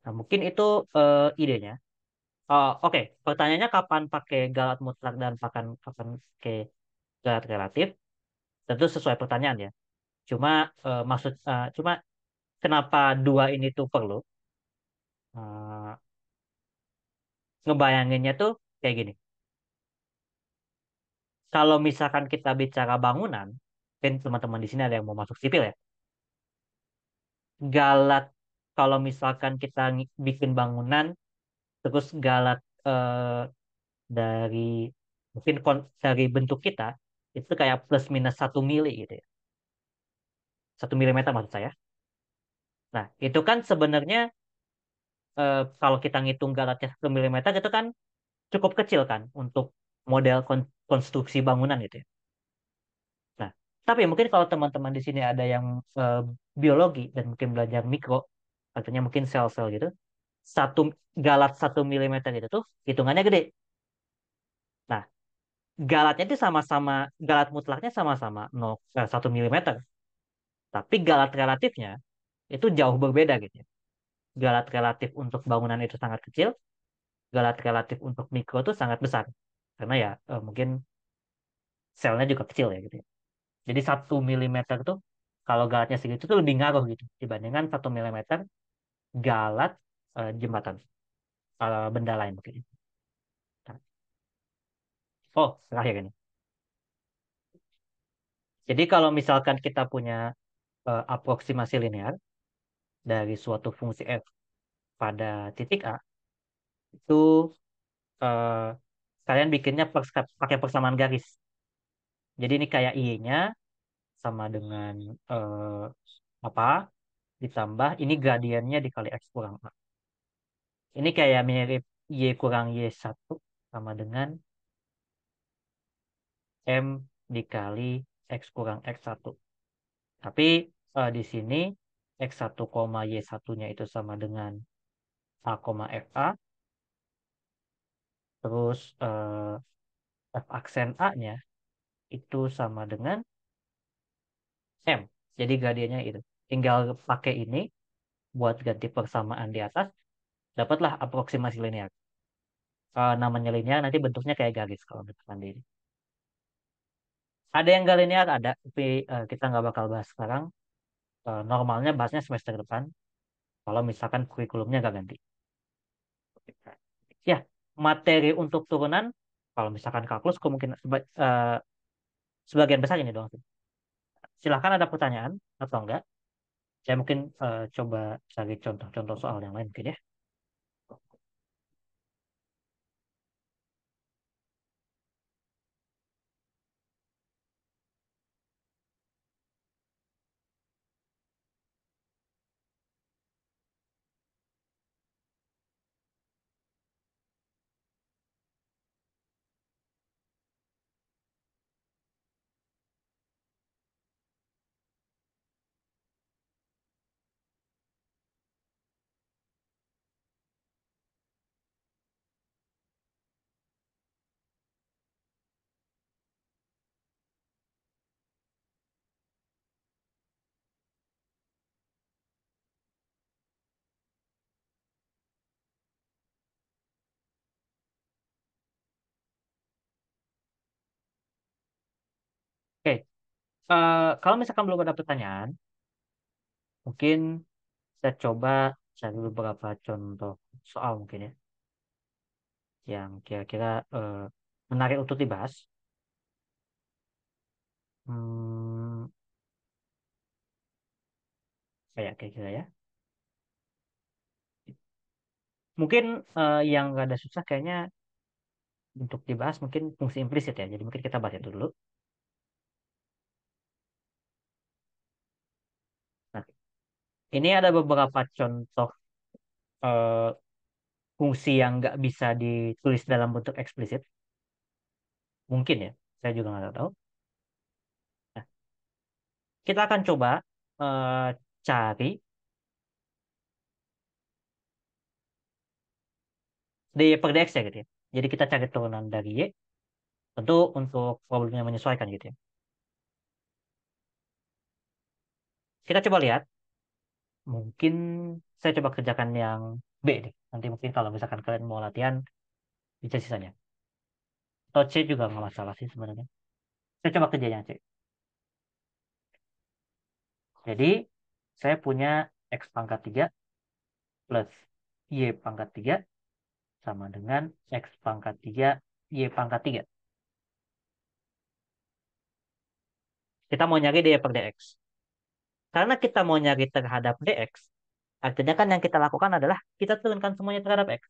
Nah, mungkin itu idenya. Oke, pertanyaannya kapan pakai galat mutlak dan kapan pakai galat relatif? Tentu sesuai pertanyaan ya. Cuma kenapa dua ini tuh perlu? Eh, Ngebayanginnya tuh kayak gini. Kalau misalkan kita bicara bangunan, mungkin teman-teman di sini ada yang mau masuk sipil ya. Galat, kalau misalkan kita bikin bangunan, terus galat dari mungkin dari bentuk kita, itu kayak plus minus 1 mili gitu ya. 1 milimeter maksud saya. Nah, itu kan sebenarnya kalau kita ngitung galatnya 1 milimeter itu kan cukup kecil kan untuk model konstruksi bangunan gitu ya. Nah, tapi mungkin kalau teman-teman di sini ada yang biologi dan mungkin belajar mikro, artinya mungkin sel-sel gitu. Satu galat 1 mm itu tuh hitungannya gede. Nah, galatnya itu sama-sama galat mutlaknya sama-sama 1 mm, tapi galat relatifnya itu jauh berbeda gitu ya. Galat relatif untuk bangunan itu sangat kecil, galat relatif untuk mikro itu sangat besar. Karena ya mungkin selnya juga kecil ya gitu ya. Jadi 1 mm tuh kalau galatnya segitu tuh lebih ngaruh gitu dibandingkan 1 mm galat jembatan benda lain mungkin. Oh, terakhir ini. Jadi kalau misalkan kita punya aproksimasi linear dari suatu fungsi f pada titik A, itu eh, kalian bikinnya pakai persamaan garis. Jadi ini kayak y-nya sama dengan eh, apa ditambah ini gradiennya dikali x kurang A. Ini kayak mirip y kurang y1 sama dengan m dikali x kurang x1. Tapi di sini x1, y1-nya itu sama dengan a, fa. Terus f aksen A-nya itu sama dengan m. Jadi gradiennya itu. Tinggal pakai ini buat ganti persamaan di atas, dapatlah aproksimasi linear. Namanya linear nanti bentuknya kayak garis kalau misalkan di ini. Ada yang gak linear, ada, tapi kita nggak bakal bahas sekarang. Normalnya bahasnya semester depan, kalau misalkan kurikulumnya nggak ganti. Ya, materi untuk turunan, kalau misalkan kalkulus kemungkinan sebagian besar ini doang sih. Silahkan ada pertanyaan atau enggak. Saya mungkin coba cari contoh-contoh soal yang lain mungkin ya. Oke, kalau misalkan belum ada pertanyaan, mungkin saya coba cari beberapa contoh soal mungkin ya, yang kira-kira menarik untuk dibahas. Hmm, kayak kira-kira ya. Mungkin yang nggak ada susah kayaknya untuk dibahas mungkin fungsi implisit ya. Jadi mungkin kita bahas itu dulu. Nah, ini ada beberapa contoh eh, fungsi yang nggak bisa ditulis dalam bentuk eksplisit. Mungkin ya, saya juga nggak tahu. Nah, kita akan coba eh, cari dy per dx ya gitu ya. Jadi kita cari turunan dari y, tentu untuk problemnya menyesuaikan gitu ya. Kita coba lihat, mungkin saya coba kerjakan yang B nih. Nanti mungkin kalau misalkan kalian mau latihan, bisa sisanya. Atau C juga nggak masalah sih sebenarnya. Saya coba kerja yang C. Jadi, saya punya X pangkat 3 plus Y pangkat 3 sama dengan X pangkat 3 Y pangkat 3. Kita mau nyari dy per dx. Karena kita mau nyari terhadap dx, artinya kan yang kita lakukan adalah kita turunkan semuanya terhadap x.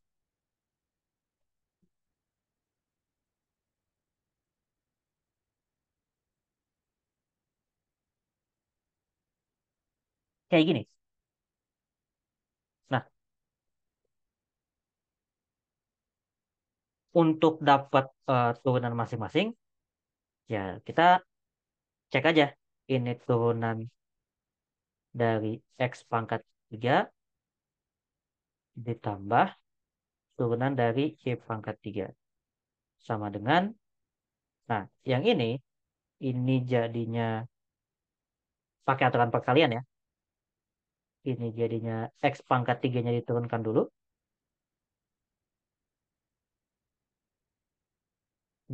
Kayak gini. Nah, untuk dapat turunan masing-masing, ya kita cek aja. Ini turunan dari X pangkat 3 ditambah turunan dari Y pangkat 3. Sama dengan, nah yang ini jadinya pakai aturan perkalian ya. Ini jadinya X pangkat 3-nya diturunkan dulu.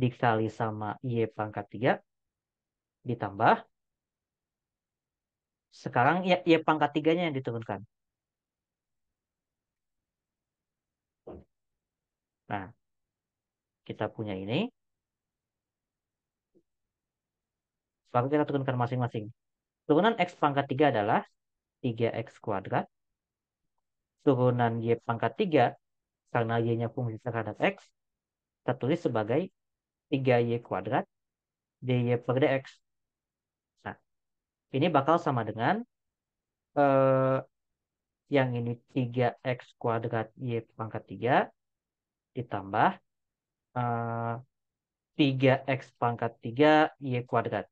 Dikali sama Y pangkat 3. Ditambah. Sekarang ya, Y pangkat 3-nya yang diturunkan. Nah, kita punya ini. Lalu kita turunkan masing-masing. Turunan X pangkat 3 adalah 3X kuadrat. Turunan Y pangkat 3, karena Y-nya fungsi terhadap X, kita tulis sebagai 3Y kuadrat dy per dx. Nah, ini bakal sama dengan eh, yang ini 3x kuadrat y pangkat 3 ditambah eh, 3x pangkat 3 y kuadrat.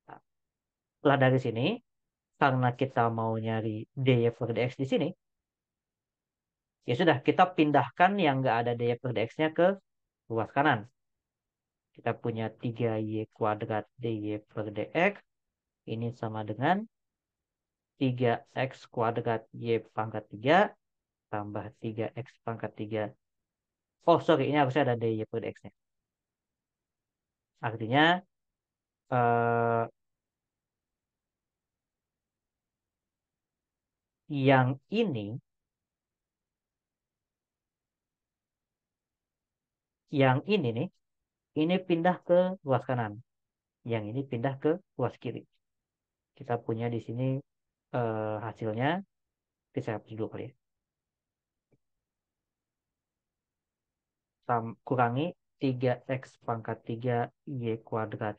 Nah, setelah dari sini, karena kita mau nyari dy per dx di sini, ya sudah, kita pindahkan yang nggak ada dy per dx-nya ke ruas kanan. Kita punya 3y kuadrat dy per dx. Ini sama dengan 3x kuadrat y pangkat 3 tambah 3x pangkat 3. Oh, sorry, ini harusnya ada dy per dx-nya. Artinya, eh, yang ini nih, ini pindah ke ruas kanan. Yang ini pindah ke ruas kiri. Kita punya di sini hasilnya, bisa dulu kali ya. Kurangi 3x pangkat 3 y kuadrat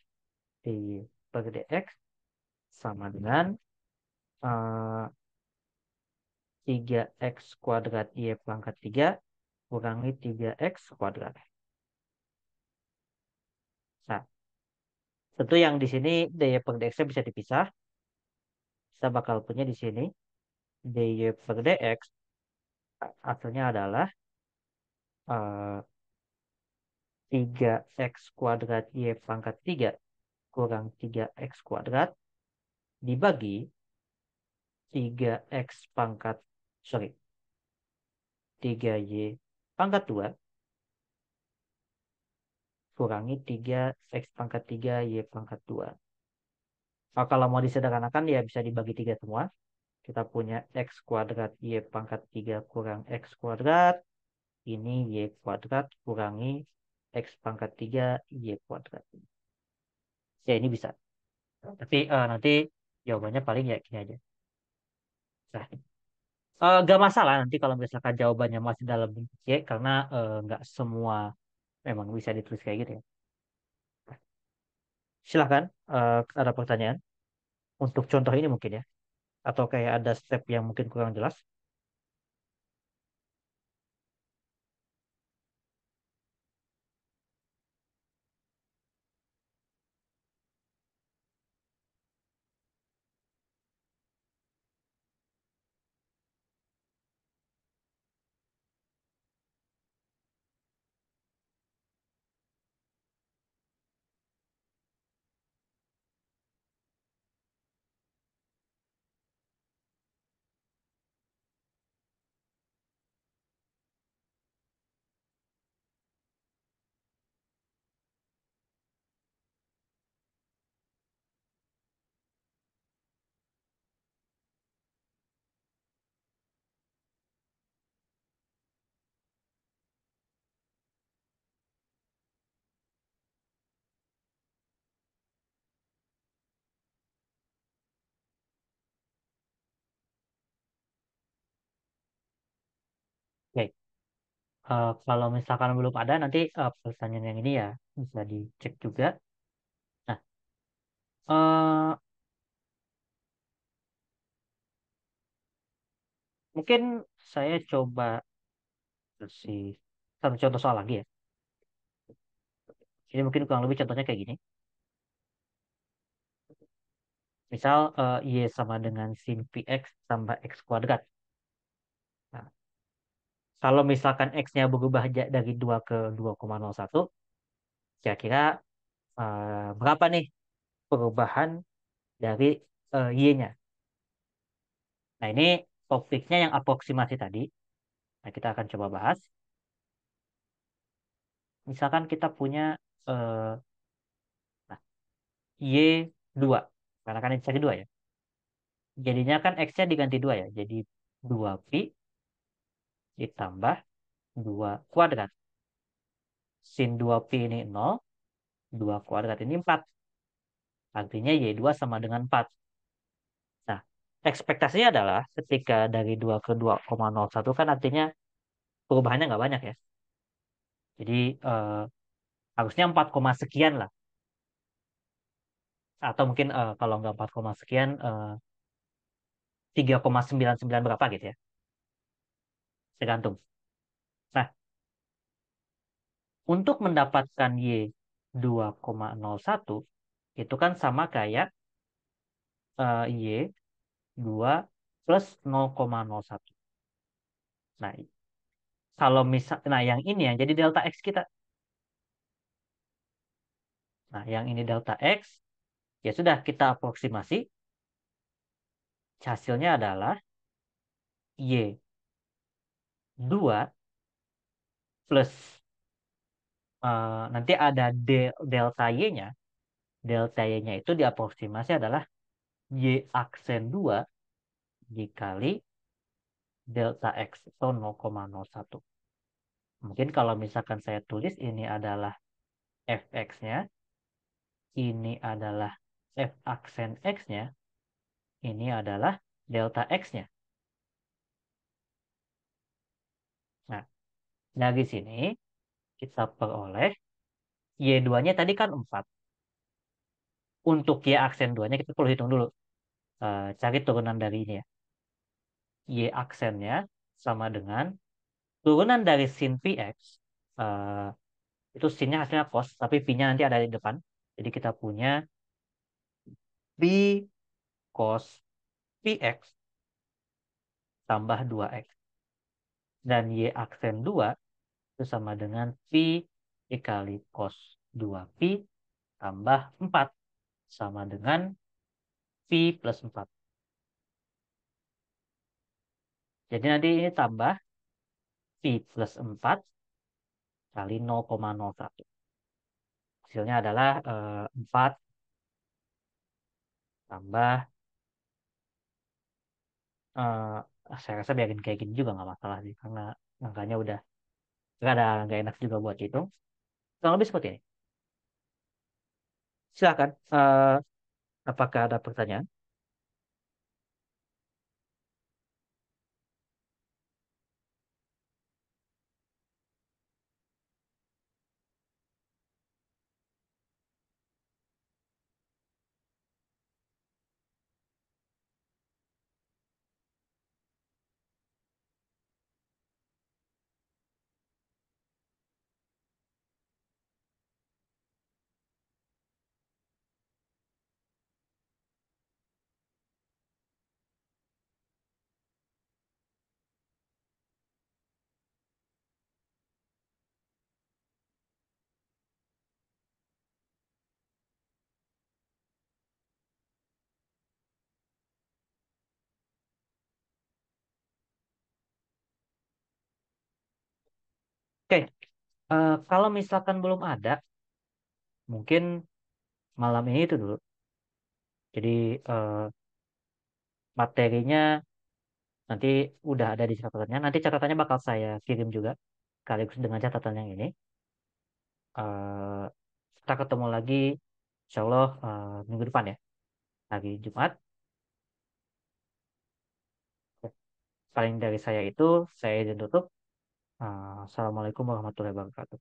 dy per dx sama dengan eh, 3x kuadrat y pangkat 3 kurangi 3x kuadrat. Nah, tentu yang di sini dy per dx-nya bisa dipisah. Kita bakal punya di sini dy per dx hasilnya adalah 3x kuadrat y pangkat 3 kurang 3x kuadrat dibagi 3x pangkat, sorry, 3y pangkat 2 kurangi 3x pangkat 3 y pangkat 2. Nah, kalau mau disederhanakan ya bisa dibagi 3 semua. Kita punya x kuadrat y pangkat 3 kurang x kuadrat. Ini y kuadrat kurangi x pangkat 3 y kuadrat. Ya ini bisa. Tapi nanti jawabannya paling ya gini aja. Nah, gak masalah nanti kalau misalkan jawabannya masih dalam bentuk Y, karena nggak semua memang bisa ditulis kayak gitu ya. Silahkan, ada pertanyaan untuk contoh ini mungkin ya. Atau kayak ada step yang mungkin kurang jelas. Oke. Kalau misalkan belum ada, nanti pertanyaan yang ini ya bisa dicek juga. Nah, eh, mungkin saya coba kasih satu contoh soal lagi ya. Ini mungkin kurang lebih contohnya kayak gini. Misal Y sama dengan sin px tambah x kuadrat. Kalau misalkan X-nya berubah dari 2 ke 2,01, kira-kira berapa nih perubahan dari Y-nya? Nah, ini topiknya yang aproksimasi tadi. Nah, kita akan coba bahas. Misalkan kita punya eh, nah, Y2. Karena kan ini cari 2 ya. Jadinya kan X-nya diganti 2 ya. Jadi 2pi ditambah 2 kuadrat. Sin 2pi ini 0, 2 kuadrat ini 4. Artinya Y2 sama dengan 4. Nah, ekspektasinya adalah ketika dari 2 ke 2,01 kan artinya perubahannya nggak banyak ya. Jadi harusnya 4, sekian lah. Atau mungkin kalau nggak 4, sekian, 3,99 berapa gitu ya. Tergantung. Nah, untuk mendapatkan Y 2,01 itu kan sama kayak Y 2 plus 0,01. Nah, nah yang ini yang jadi delta X kita. Nah, yang ini delta X, ya sudah kita aproksimasi. Hasilnya adalah Y2 plus nanti ada delta Y-nya. Delta Y-nya itu diaproksimasi adalah Y aksen 2 dikali delta X atau 0,01. Mungkin kalau misalkan saya tulis ini adalah fx-nya, ini adalah f aksen x-nya, ini adalah delta x-nya. Nah, dari sini kita peroleh Y2-nya tadi kan 4. Untuk Y aksen 2-nya kita perlu hitung dulu. Cari turunan dari ini ya. Y aksennya sama dengan turunan dari sin Px. eh, itu sinnya hasilnya cos, tapi P-nya nanti ada di depan. Jadi kita punya P cos Px tambah 2x. Dan Y aksen 2 itu sama dengan P dikali cos 2P tambah 4. Sama dengan P plus 4. Jadi nanti ini tambah P plus 4 kali 0,01. Hasilnya adalah 4 tambah, saya rasa biarin kayak gini juga nggak masalah sih. Karena angkanya udah nggak enak juga buat hitung. Kurang lebih seperti ini. Silakan. Apakah ada pertanyaan? Oke. Kalau misalkan belum ada, mungkin malam ini itu dulu. Jadi materinya nanti udah ada di catatannya. Nanti catatannya bakal saya kirim juga, sekaligus dengan catatan yang ini. Eh, kita ketemu lagi, insya Allah minggu depan ya, hari Jumat. Paling dari saya itu, saya izin tutup. Assalamualaikum warahmatullahi wabarakatuh.